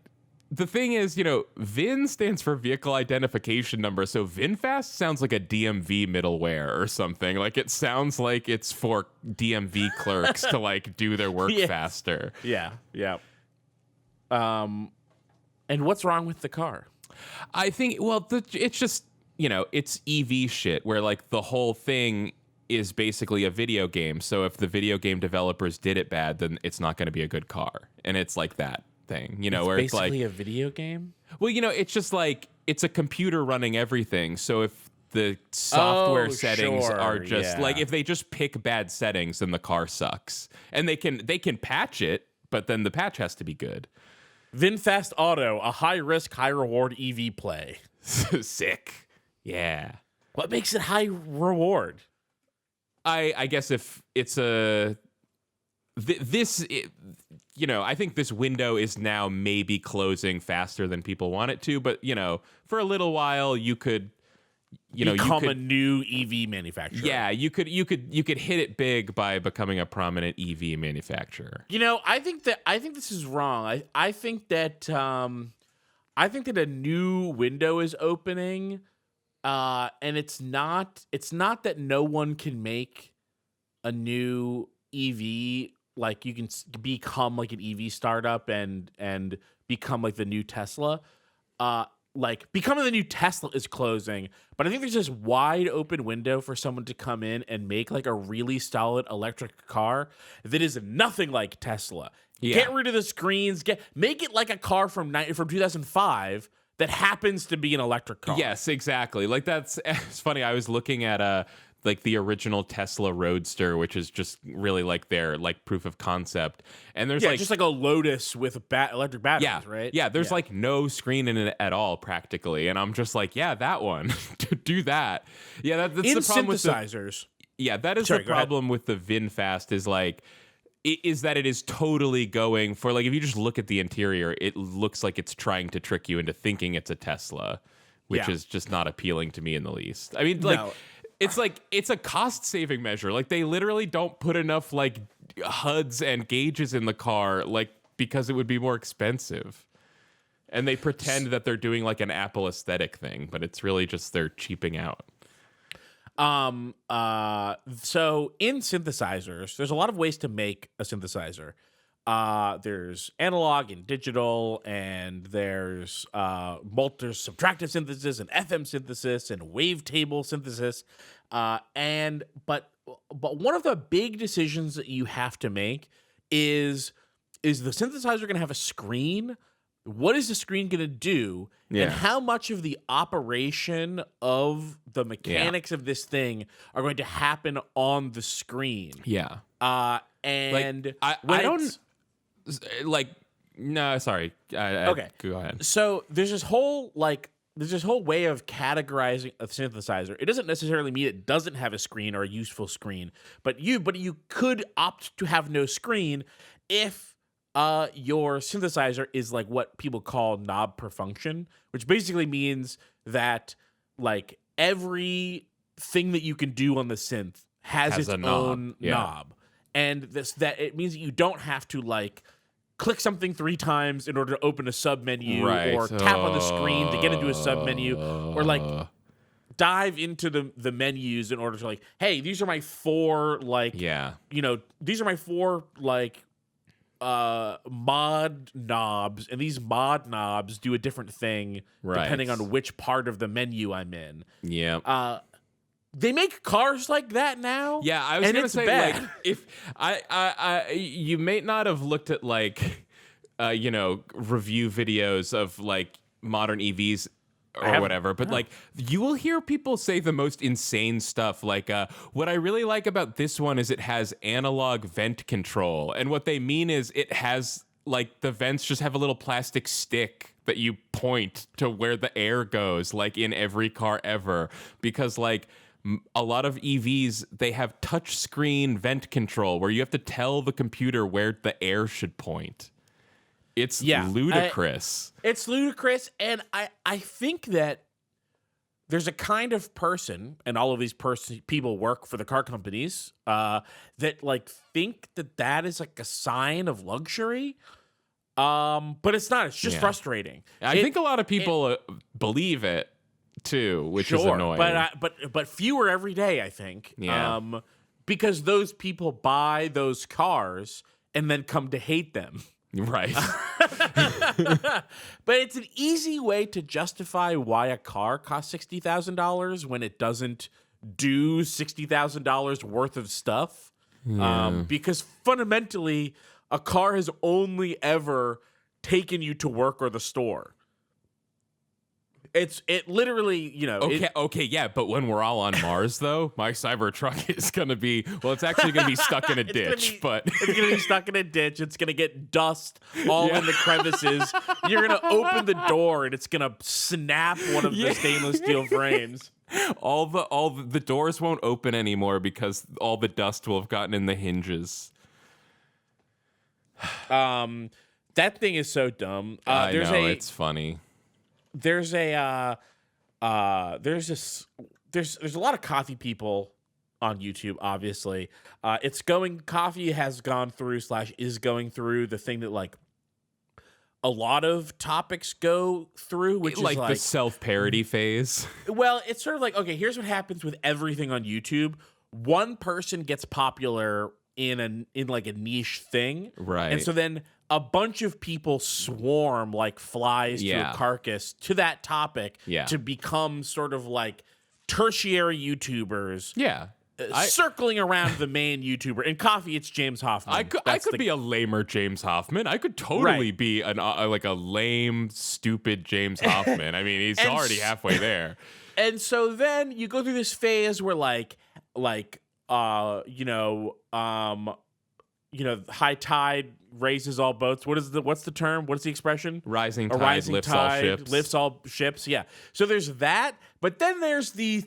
The thing is, VIN stands for vehicle identification number, so VinFast sounds like a DMV middleware or something. Like it sounds like it's for DMV clerks to like do their work faster. Yeah. And what's wrong with the car? I think it's just it's EV shit where like the whole thing is basically a video game. So if the video game developers did it bad, then it's not going to be a good car, and it's like that thing, where it's like basically a video game. Well, it's just like it's a computer running everything. So if the software settings are just like if they just pick bad settings, then the car sucks. And they can patch it, but then the patch has to be good. VinFast Auto, a high risk, high reward EV play. Sick. Yeah. What makes it high reward? I guess if it's I think this window is now maybe closing faster than people want it to, but for a little while you could become a new EV manufacturer. Yeah, you could hit it big by becoming a prominent EV manufacturer. I think this is wrong. I think that a new window is opening, and it's not that no one can make a new EV. Like you can become like an EV startup and become like the new Tesla. Like becoming the new Tesla is closing, but I think there's this wide open window for someone to come in and make like a really solid electric car that is nothing like Tesla. Yeah. Get rid of the screens. Make it like a car from 2005 that happens to be an electric car. Yes, exactly. Like it's funny. I was looking at like the original Tesla Roadster, which is just really like their like proof of concept. And there's just like a Lotus with electric batteries, right? Yeah, there's like no screen in it at all practically. And I'm just like, yeah, that one. Do that. Yeah, that's the problem with synthesizers. That is the problem with the VinFast is that it is totally going for like if you just look at the interior, it looks like it's trying to trick you into thinking it's a Tesla, which is just not appealing to me in the least. I mean, like it's a cost saving measure. Like they literally don't put enough like HUDs and gauges in the car, like because it would be more expensive. And they pretend that they're doing like an Apple aesthetic thing, but it's really just they're cheaping out. So in synthesizers, there's a lot of ways to make a synthesizer. There's analog and digital, and there's subtractive synthesis and FM synthesis and wavetable synthesis. But one of the big decisions that you have to make is the synthesizer going to have a screen? What is the screen going to do? Yeah. And how much of the operation of the mechanics of this thing are going to happen on the screen? Yeah. And I don't like. No, sorry. Okay, go ahead. So there's this whole way of categorizing a synthesizer. It doesn't necessarily mean it doesn't have a screen or a useful screen, but you could opt to have no screen if your synthesizer is like what people call knob per function, which basically means that like every thing that you can do on the synth has its own knob. And that it means that you don't have to like click something 3 times in order to open a sub menu or tap on the screen to get into a sub menu or like dive into the menus in order to like, hey, these are my 4 like, these are my 4 like mod knobs, and these mod knobs do a different thing depending on which part of the menu I'm in. Yeah. They make cars like that now. Yeah, I was gonna say bad. like if I you may not have looked at like review videos of like modern EVs or whatever, but like you will hear people say the most insane stuff like what I really like about this one is it has analog vent control, and what they mean is it has like the vents just have a little plastic stick that you point to where the air goes, like in every car ever, because like a lot of EVs, they have touch screen vent control where you have to tell the computer where the air should point. It's ludicrous. It's ludicrous, and I think that there's a kind of person, and all of these people work for the car companies, that like think that is like a sign of luxury. But it's not. It's just frustrating. I think a lot of people believe it too, which is annoying. But fewer every day, I think. Yeah. Because those people buy those cars and then come to hate them. Right. But it's an easy way to justify why a car costs $60,000 when it doesn't do $60,000 worth of stuff. Yeah. Because fundamentally, a car has only ever taken you to work or the store. It literally, Okay, yeah, but when we're all on Mars, though, my Cybertruck is going to be, it's actually going to be stuck in a ditch, but... It's going to be stuck in a ditch. It's going to get dust all in the crevices. You're going to open the door, and it's going to snap one of the stainless steel frames. All the doors won't open anymore because all the dust will have gotten in the hinges. That thing is so dumb. I know, it's funny. There's a there's a lot of coffee people on YouTube, obviously. Coffee has gone through / is going through the thing that like a lot of topics go through, which is like the self-parody phase. Well, it's sort of like, okay, here's what happens with everything on YouTube. One person gets popular in like a niche thing. Right. And so then a bunch of people swarm like flies to a carcass to that topic to become sort of like tertiary YouTubers. Yeah. Circling around the main YouTuber. In coffee, it's James Hoffman. I could be a lamer James Hoffman. I could totally be like a lame, stupid James Hoffman. I mean, he's already halfway there. And so then you go through this phase where high tide raises all boats. What's the term? What's the expression? Rising tide lifts all ships. Lifts all ships. Yeah. So there's that, but then there's the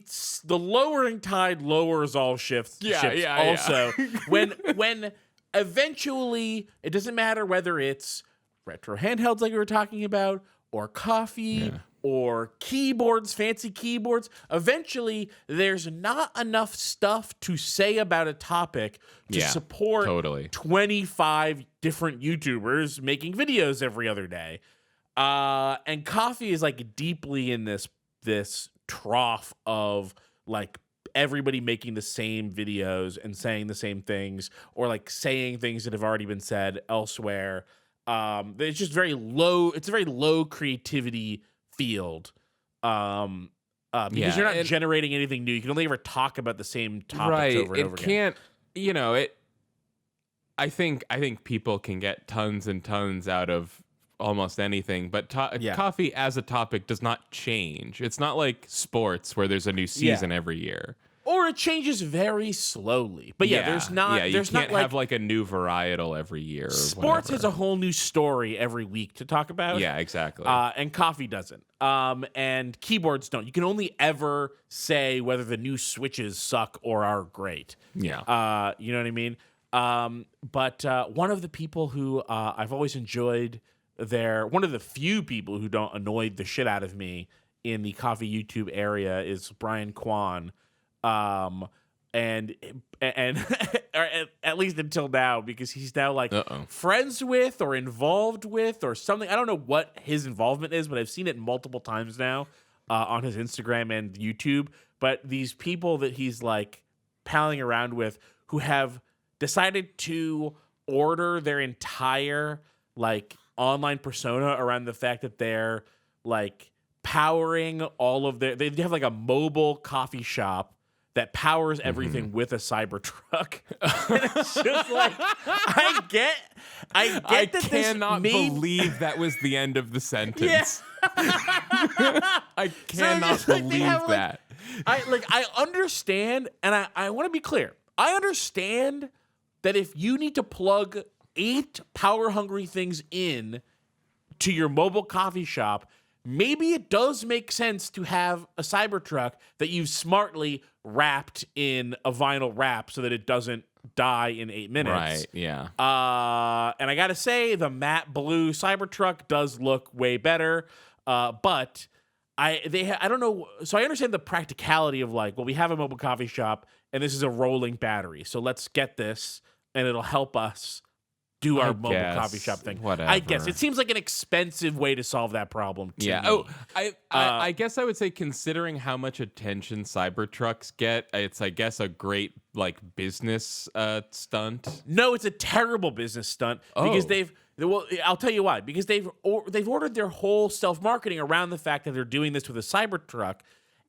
lowering tide lowers all ships. Also, when eventually it doesn't matter whether it's retro handhelds like we were talking about or coffee. Or keyboards, fancy keyboards. Eventually, there's not enough stuff to say about a topic to support 25 different YouTubers making videos every other day. And coffee is like deeply in this trough of like everybody making the same videos and saying the same things, or like saying things that have already been said elsewhere. It's just very low. It's a very low creativity field, because you're not generating anything new. You can only ever talk about the same topics over and over again. I think people can get tons and tons out of almost anything, but coffee as a topic does not change. It's not like sports where there's a new season every year. Or it changes very slowly. But there's not. Yeah, you can't have like a new varietal every year. Or sports whatever. has a whole new story every week to talk about. Yeah, exactly. And coffee doesn't. And keyboards don't. You can only ever say whether the new switches suck or are great. Yeah. You know what I mean? But one of the people who I've always enjoyed one of the few people who don't annoy the shit out of me in the coffee YouTube area is Brian Kwan. And or at least until now, because he's now like friends with or involved with or something. I don't know what his involvement is, but I've seen it multiple times now on his Instagram and YouTube. But these people that he's like palling around with who have decided to order their entire like online persona around the fact that they're like powering all of they have like a mobile coffee shop that powers everything with a Cybertruck. And it's just like, I get I that cannot believe that was the end of the sentence. I cannot believe that. I understand, and I want to be clear. I understand that if you need to plug 8 power-hungry things in to your mobile coffee shop, maybe it does make sense to have a Cybertruck that you've smartly wrapped in a vinyl wrap so that it doesn't die in 8 minutes. Right, yeah. And I gotta say, the matte blue Cybertruck does look way better. But I don't know. So I understand the practicality of like, well, we have a mobile coffee shop and this is a rolling battery. So let's get this and it'll help us do our mobile coffee shop thing. Whatever. I guess it seems like an expensive way to solve that problem. To me. I guess I would say, considering how much attention Cybertrucks get, it's, I guess, a great like business stunt. No, it's a terrible business stunt because well, I'll tell you why. Because they've ordered their whole self-marketing around the fact that they're doing this with a Cybertruck,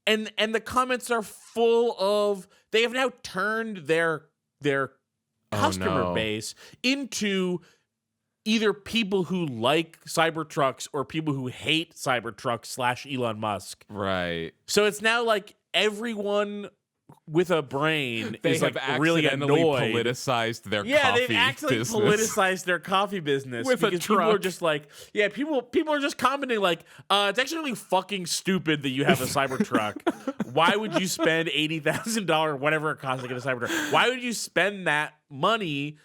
and the comments are full of they have now turned their customer base into either people who like Cybertrucks or people who hate Cybertrucks / Elon Musk. Right. So it's now like everyone with a brain is like really annoyed. Politicized their coffee they've actually business. politicized their coffee business with because a truck. people are just like, people are just commenting like, it's actually really fucking stupid that you have a Cybertruck. Why would you spend $80,000, whatever it costs to get a Cybertruck? Why would you spend that money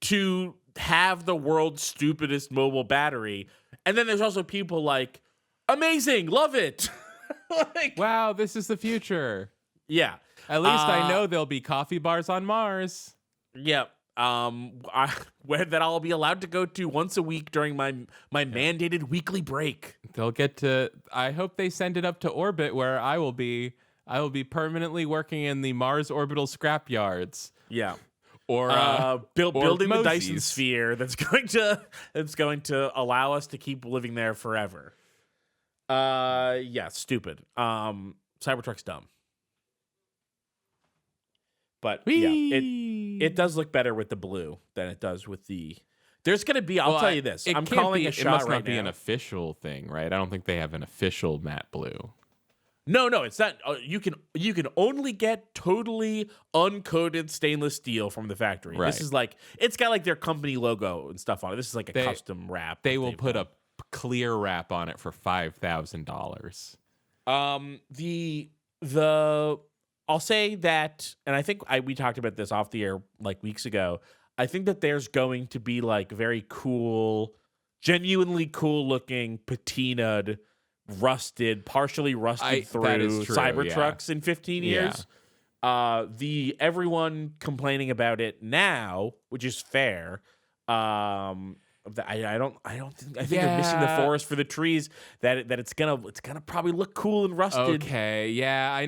to have the world's stupidest mobile battery? And then there's also people like, amazing, love it. Like, wow, this is the future. Yeah. At least I know there'll be coffee bars on Mars. Yep. Where that I'll be allowed to go to once a week during my mandated weekly break. They'll get to. I hope they send it up to orbit where I will be permanently working in the Mars orbital scrap yards. Yeah. Or building Mosey's. the Dyson sphere that's going to allow us to keep living there forever. Yeah, stupid. Cybertruck's dumb. But yeah, it does look better with the blue than it does with the. There's going to be. I'll tell you this. I'm calling a shot right now. It must not be an official thing, right? I don't think they have an official matte blue. No, it's not. You can only get totally uncoated stainless steel from the factory. Right. This is like it's got like their company logo and stuff on it. This is like a custom wrap. They will put a clear wrap on it for $5,000. I'll say that, and I think we talked about this off the air like weeks ago. I think that there's going to be like very cool, genuinely cool looking patinaed, partially rusted through Cybertrucks in 15 years. Everyone complaining about it now, which is fair. I think they're missing the forest for the trees. That it's gonna probably look cool and rusted. Okay, yeah,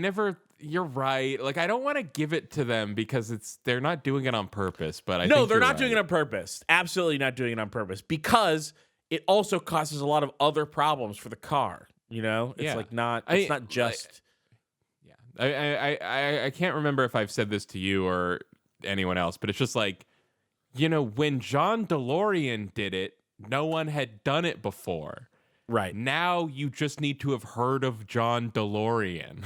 you're right. Like, I don't want to give it to them because they're not doing it on purpose. But they're not doing it on purpose. Absolutely not doing it on purpose because it also causes a lot of other problems for the car. You know, it's like not. It's not just. I can't remember if I've said this to you or anyone else, but it's just like, when John DeLorean did it, no one had done it before. Right. Now you just need to have heard of John DeLorean.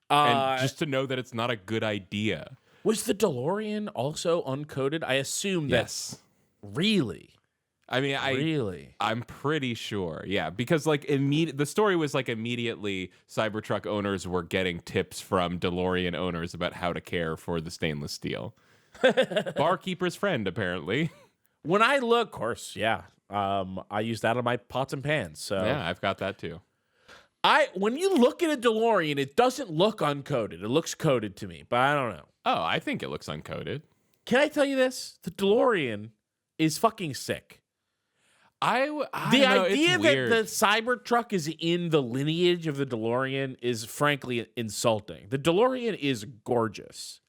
And just to know that it's not a good idea. Was the DeLorean also uncoated? I assume yes. Really? I mean, I'm pretty sure. Yeah, because like the story was like immediately Cybertruck owners were getting tips from DeLorean owners about how to care for the stainless steel. Barkeeper's friend, apparently. When I look, of course, yeah. I use that on my pots and pans. So Yeah, I've got that too. When you look at a DeLorean, it doesn't look uncoded. It looks coded to me, but I don't know. Oh, I think it looks uncoded. Can I tell you this? The DeLorean is fucking sick. The idea that the Cybertruck is in the lineage of the DeLorean is frankly insulting. The DeLorean is gorgeous.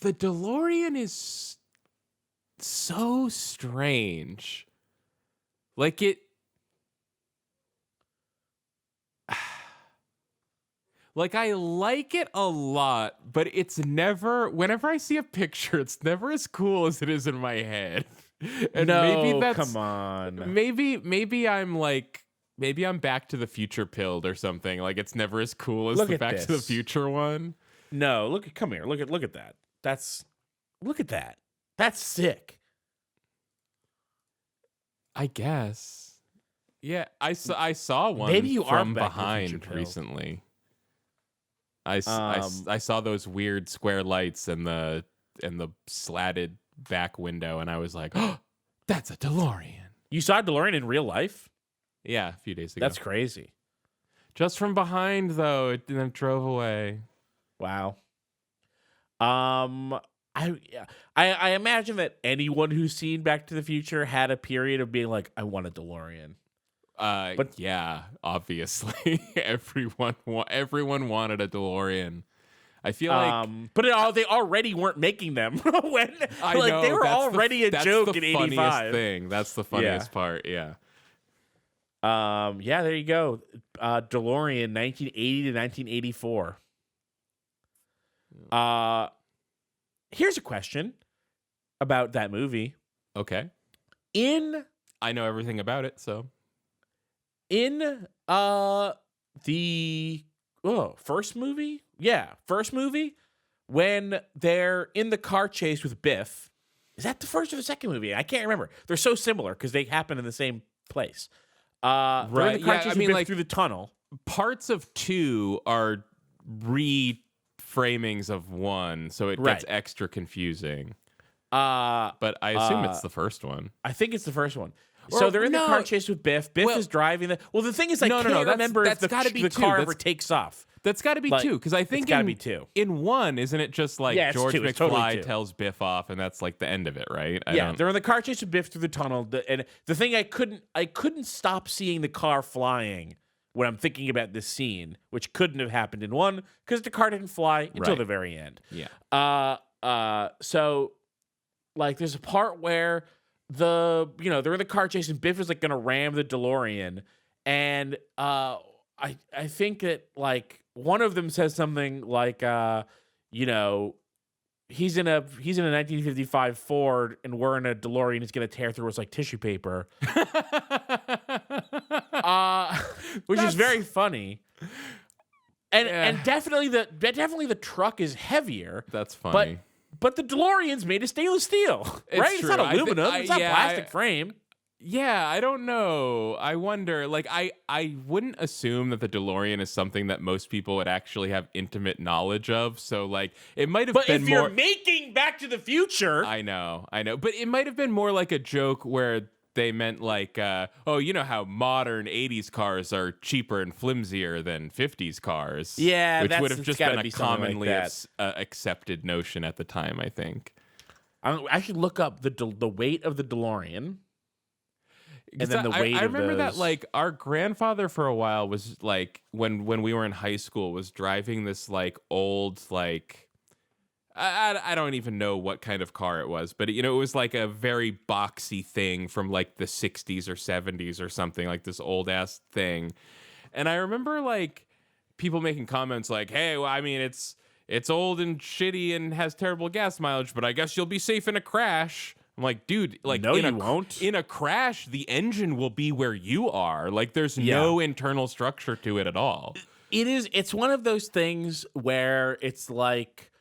The DeLorean is so strange. Like it. Like, I like it a lot, but it's never, whenever I see a picture, it's never as cool as it is in my head. And maybe that's, come on. Maybe I'm Back to the Future pilled or something. Like, it's never as cool as the Back to the Future one. No, come here. Look at that. Look at that. That's sick. I guess. Yeah, I saw one maybe you from are Back to the behind Future recently. I saw those weird square lights and the slatted back window, and I was like, "Oh, that's a DeLorean." You saw a DeLorean in real life? Yeah, a few days ago. That's crazy. Just from behind, though, it then drove away. Wow. I imagine that anyone who's seen Back to the Future had a period of being like, "I want a DeLorean." But yeah, obviously, everyone wanted a DeLorean. I feel like, but they already weren't making them when I know, they were already a joke in '85. That's the funniest part. Yeah. Yeah, there you go. DeLorean, 1980 to 1984. Here's a question about that movie. Okay. I know everything about it, so. In the first movie? Yeah, first movie, when they're in the car chase with Biff. Is that the first or the second movie? I can't remember. They're so similar because they happen in the same place. They're in the car chase with Biff through the tunnel. Parts of 2 are reframings of 1, so it gets extra confusing. But I assume it's the first one. I think it's the first one. So they're in the car chase with Biff. Biff is driving the. Well, the thing is, I can't remember if the car ever takes off. That's got to be 2, because I think it's got to be 2. In 1, isn't it just like George McFly totally tells Biff off, and that's like the end of it, right? They're in the car chase with Biff through the tunnel, and the thing I couldn't stop seeing the car flying when I'm thinking about this scene, which couldn't have happened in 1 because the car didn't fly until the very end. Yeah. So, like, there's a part where they're in the car chase and Biff is like gonna ram the DeLorean, and I think that like one of them says something like he's in a 1955 Ford and we're in a DeLorean, he's gonna tear through us like tissue paper. Which is very funny. And definitely the truck is heavier. That's funny. But the DeLorean's made of stainless steel, right? It's not aluminum. It's not plastic frame. Yeah, I don't know. I wonder, like, I wouldn't assume that the DeLorean is something that most people would actually have intimate knowledge of. So, like, it might have been more... But if you're making Back to the Future... I know. But it might have been more like a joke where they meant, like, you know how modern 80s cars are cheaper and flimsier than 50s cars? Yeah, which would have just been a commonly like accepted notion at the time, I think. I should look up the weight of the DeLorean. And then the weight I remember of those. that, like, our grandfather for a while was, like, when we were in high school, was driving this, like, old, like, I don't even know what kind of car it was, but, it was, like, a very boxy thing from, like, the 60s or 70s or something, like, this old-ass thing. And I remember, like, people making comments like, hey, well, I mean, it's old and shitty and has terrible gas mileage, but I guess you'll be safe in a crash. I'm like, dude, like, no, you won't. In a crash, the engine will be where you are. Like, there's no internal structure to it at all. It's one of those things where it's like,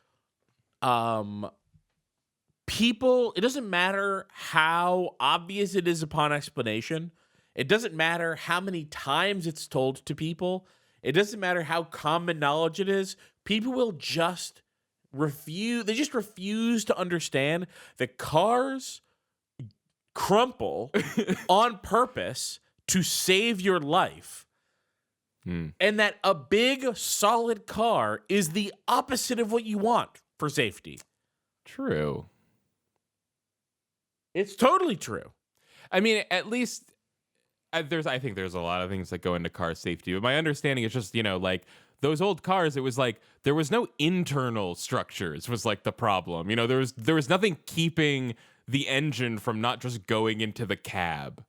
people, it doesn't matter how obvious it is upon explanation. It doesn't matter how many times it's told to people. It doesn't matter how common knowledge it is. People will just they just refuse to understand that cars crumple on purpose to save your life. And that a big, solid car is the opposite of what you want for safety. True. It's totally true. I mean, at least I think there's a lot of things that go into car safety, but my understanding is just, like those old cars, it was like there was no internal structures was like the problem. There was nothing keeping the engine from not just going into the cab,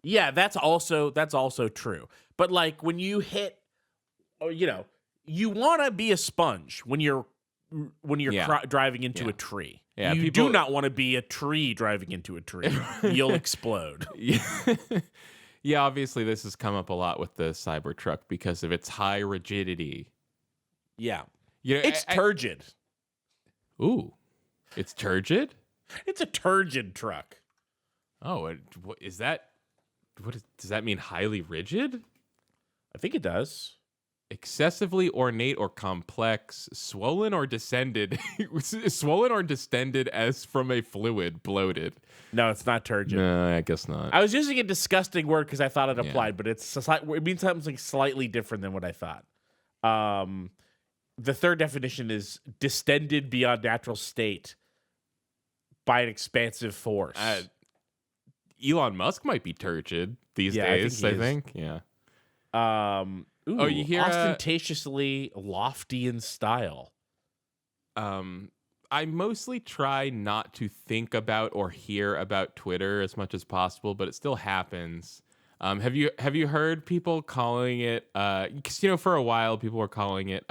Yeah, that's also true. But like when you hit, you want to be a sponge when you're driving into a tree. Yeah, you do not want to be a tree driving into a tree. You'll explode. Yeah, obviously this has come up a lot with the Cybertruck because of its high rigidity. Yeah. It's turgid. Ooh. It's turgid? It's a turgid truck. Oh, is that... does that mean highly rigid? I think it does. Excessively ornate or complex, swollen or distended as from a fluid, bloated. No, it's not turgid. No, I guess not. I was using a disgusting word because I thought it applied, but it means something slightly different than what I thought. The third definition is distended beyond natural state by an expansive force. Elon Musk might be turgid these days, I think. Yeah. Ooh, you hear ostentatiously lofty in style. I mostly try not to think about or hear about Twitter as much as possible, but it still happens. Have you heard people calling it? Because for a while people were calling it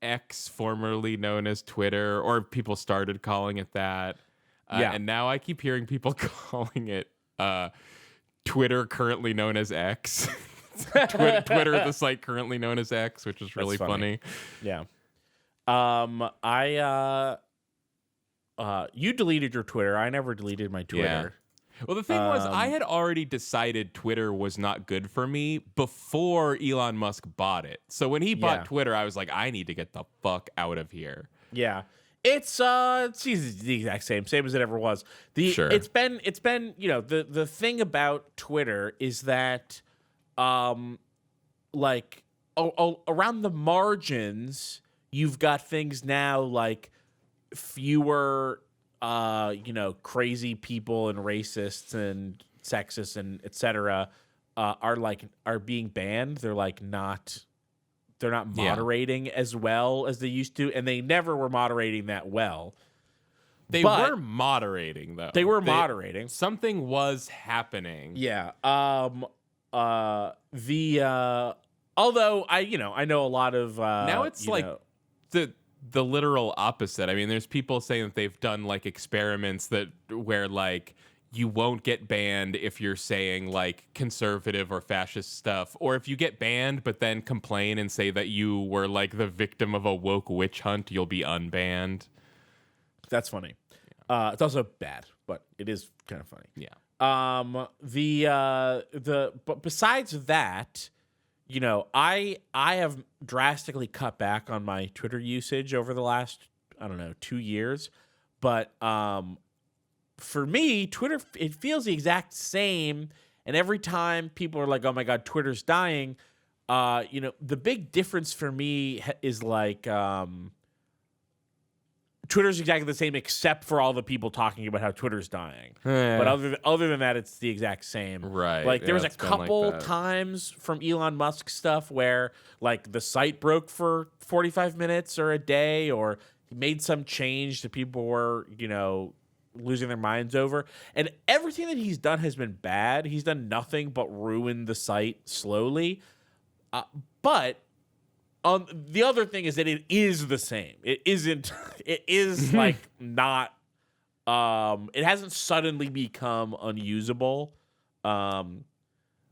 X, formerly known as Twitter, or people started calling it that. And now I keep hearing people calling it Twitter, currently known as X. Twitter, the site currently known as X, which is really funny. Yeah. You deleted your Twitter. I never deleted my Twitter. Yeah. Well, the thing was, I had already decided Twitter was not good for me before Elon Musk bought it. So when he bought Twitter, I was like, I need to get the fuck out of here. Yeah. It's the exact same as it ever was. It's been the thing about Twitter is that around the margins you've got things now like fewer crazy people and racists and sexists and etc. are being banned. They're not moderating as well as they used to, and they never were moderating that well. They were moderating, though. They were moderating. Something was happening. Yeah. Although I know a lot of now it's the literal opposite. I mean, there's people saying that they've done like experiments where like you won't get banned if you're saying like conservative or fascist stuff, or if you get banned but then complain and say that you were like the victim of a woke witch hunt, you'll be unbanned. That's funny. Yeah. It's also bad, but it is kind of funny. Yeah. But besides that, I have drastically cut back on my Twitter usage over the last 2 years, but for me, Twitter, it feels the exact same. And every time people are like, oh my God, Twitter's dying, the big difference for me is like, Twitter's exactly the same except for all the people talking about how Twitter's dying. But other than that, it's the exact same. Right. Like there was a couple times from Elon Musk stuff where like the site broke for 45 minutes or a day, or he made some change that people were, losing their minds over. And everything that he's done has been bad. He's done nothing but ruin the site slowly. But the other thing is that it is the same. It isn't. It is like not. It hasn't suddenly become unusable.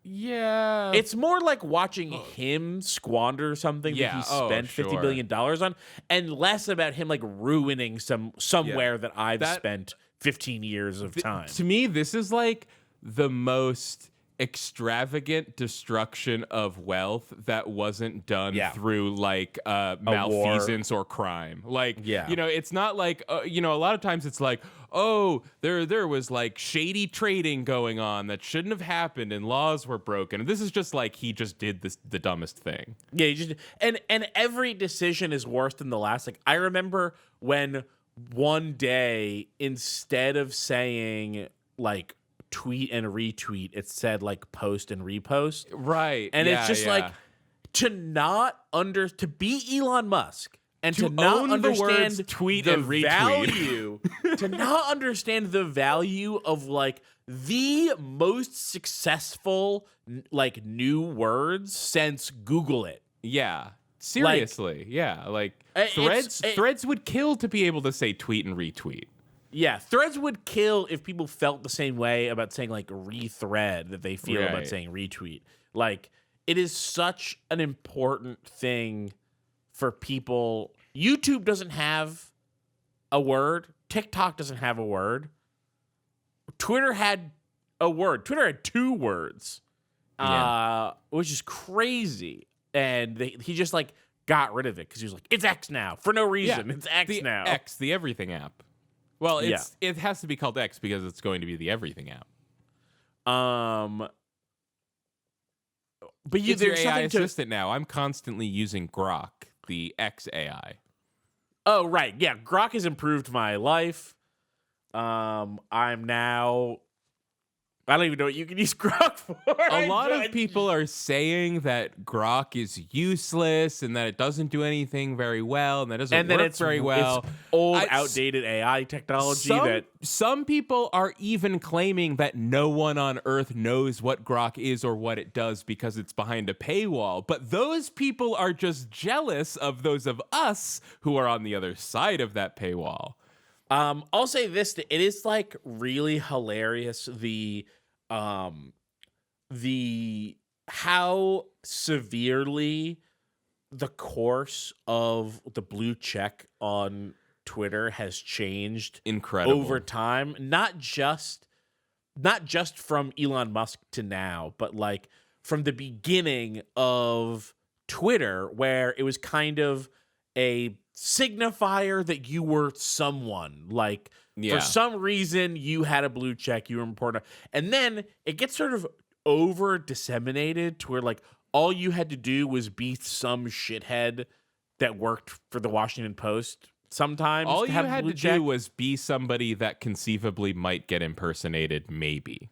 Yeah. It's more like watching him squander something that he spent $50 billion on, and less about him like ruining somewhere that I've spent 15 years of time. To me, this is like the most extravagant destruction of wealth that wasn't done Yeah. through like malfeasance or crime. Like, Yeah. you know, it's not like, you know, a lot of times it's like, oh, there was like shady trading going on that shouldn't have happened and laws were broken. This is just like he just did the dumbest thing. Yeah, you just and every decision is worse than the last. Like I remember when one day instead of saying like tweet and retweet, it said like post and repost. Right. And it's just like to be Elon Musk and to not own understand the words tweet the and retweet. value, to not understand the value of like the most successful like new words since Google it. Yeah. Seriously. Like threads would kill to be able to say tweet and retweet. Yeah, threads would kill if people felt the same way about saying like rethread that they feel about saying retweet. Like it is such an important thing for people. YouTube doesn't have a word. TikTok doesn't have a word. Twitter had a word. Twitter had 2 words, which is crazy. And he just like got rid of it because he was like, it's X now for no reason. Yeah, it's X now. X, the everything app. Well, it has to be called X because it's going to be the everything app. But there's your AI assistant now. I'm constantly using Grok, the X AI. Oh, right. Yeah, Grok has improved my life. I'm now... I don't even know what you can use Grok for. A lot of people are saying that Grok is useless and that it doesn't do anything very well and that it doesn't work very well. It's old, outdated AI technology. Some people are even claiming that no one on Earth knows what Grok is or what it does because it's behind a paywall. But those people are just jealous of those of us who are on the other side of that paywall. I'll say this: it is like really hilarious how severely the course of the blue check on Twitter has changed over time. Not just from Elon Musk to now, but like from the beginning of Twitter, where it was kind of a signifier that you were someone. Like for some reason you had a blue check, you were important, and then it gets sort of over disseminated to where like all you had to do was be some shithead that worked for the Washington Post. Sometimes all you had to do was be somebody that conceivably might get impersonated, maybe.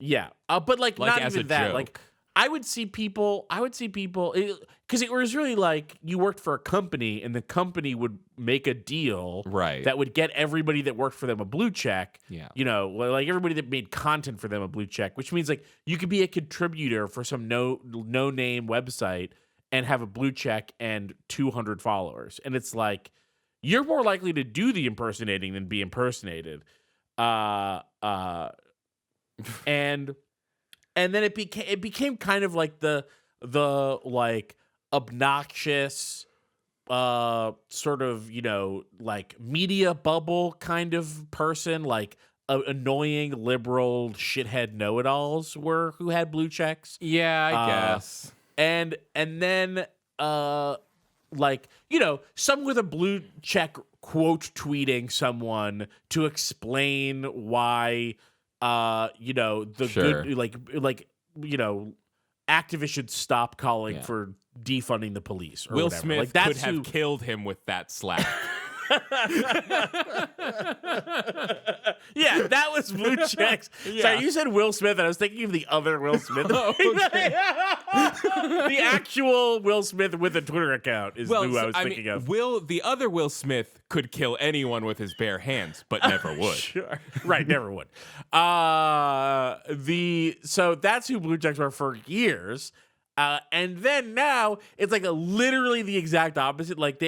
Yeah, but like not as even a that. joke. Like I would see people because it was really like you worked for a company and the company would make a deal that would get everybody that worked for them a blue check. Yeah. You know, like everybody that made content for them a blue check, which means like you could be a contributor for some no name website and have a blue check and 200 followers. And it's like you're more likely to do the impersonating than be impersonated. And then it became kind of like the like obnoxious sort of, you know, like media bubble kind of person, like annoying liberal shithead know-it-alls who had blue checks. Yeah, I guess. And then like, you know, someone with a blue check quote tweeting someone to explain why you know, good, like, you know, activists should stop calling for defunding the police. Or Will whatever. Smith like, could have killed him with that slap. Yeah, that was blue checks. Yeah. Sorry, you said Will Smith, and I was thinking of the other Will Smith. The actual Will Smith with a Twitter account is who I was thinking of. The other Will Smith could kill anyone with his bare hands, but never would. Sure. Right, never would. So that's who blue checks were for years. And then now it's like literally the exact opposite. Like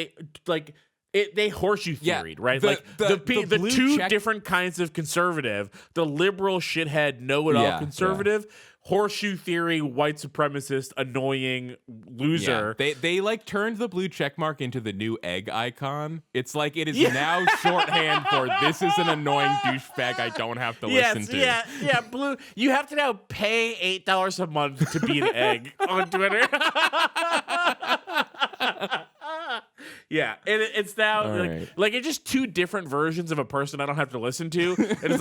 they horseshoe theoried, right? The blue two check- different kinds of conservative, the liberal shithead know-it-all conservative, horseshoe theory, white supremacist, annoying loser. Yeah. They like turned the blue check mark into the new egg icon. It's like it is now shorthand for this is an annoying douchebag I don't have to listen to. Yeah, blue. You have to now pay $8 a month to be an egg on Twitter. Yeah, and it's now like it's just two different versions of a person I don't have to listen to. And it's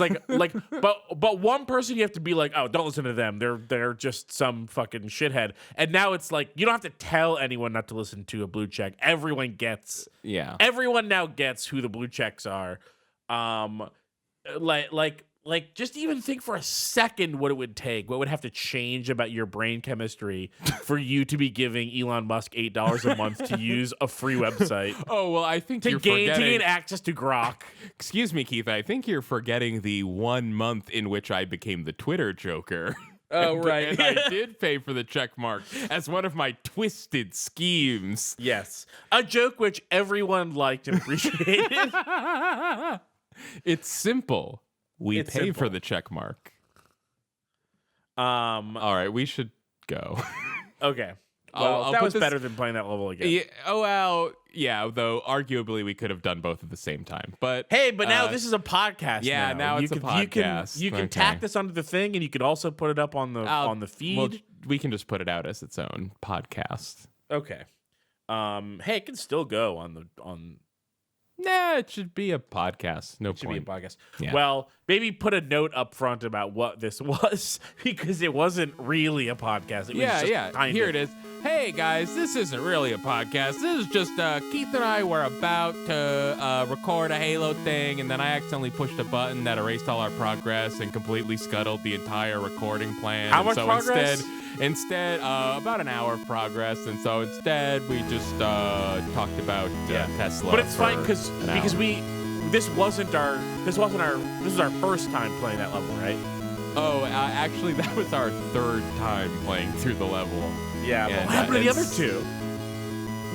but one person you have to be like, oh, don't listen to them. They're just some fucking shithead. And now it's like you don't have to tell anyone not to listen to a blue check. Everyone gets. Yeah. Everyone now gets who the blue checks are. Like, just even think for a second what it would take, what would have to change about your brain chemistry for you to be giving Elon Musk $8 a month to use a free website. Oh, well, I think to gain access to Grok. Excuse me, Keith. I think you're forgetting the 1 month in which I became the Twitter Joker. Oh, right. And I did pay for the check mark as one of my twisted schemes. Yes. A joke which everyone liked and appreciated. It's simple. We pay for the check mark. All right, we should go. Okay. Well, that was better than playing that level again. Yeah, oh, well, yeah, though arguably we could have done both at the same time. But hey, but now this is a podcast. Yeah, now it's a podcast. You can tack this onto the thing, and you can also put it up on the feed. Well, we can just put it out as its own podcast. Okay. Hey, it can still go on. Nah, it should be a podcast. No point. It should be a podcast. Yeah. Well, maybe put a note up front about what this was, because it wasn't really a podcast. It was just Here it is. Hey, guys, this isn't really a podcast. This is just Keith and I were about to record a Halo thing, and then I accidentally pushed a button that erased all our progress and completely scuttled the entire recording plan. How much progress? Instead, about an hour of progress, and so instead we just talked about Tesla. But it's fine because this was our first time playing that level, right? Oh, actually, that was our third time playing through the level. Yeah, but what happened to the other two?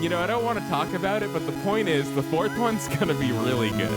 You know, I don't want to talk about it, but the point is, the fourth one's gonna be really good.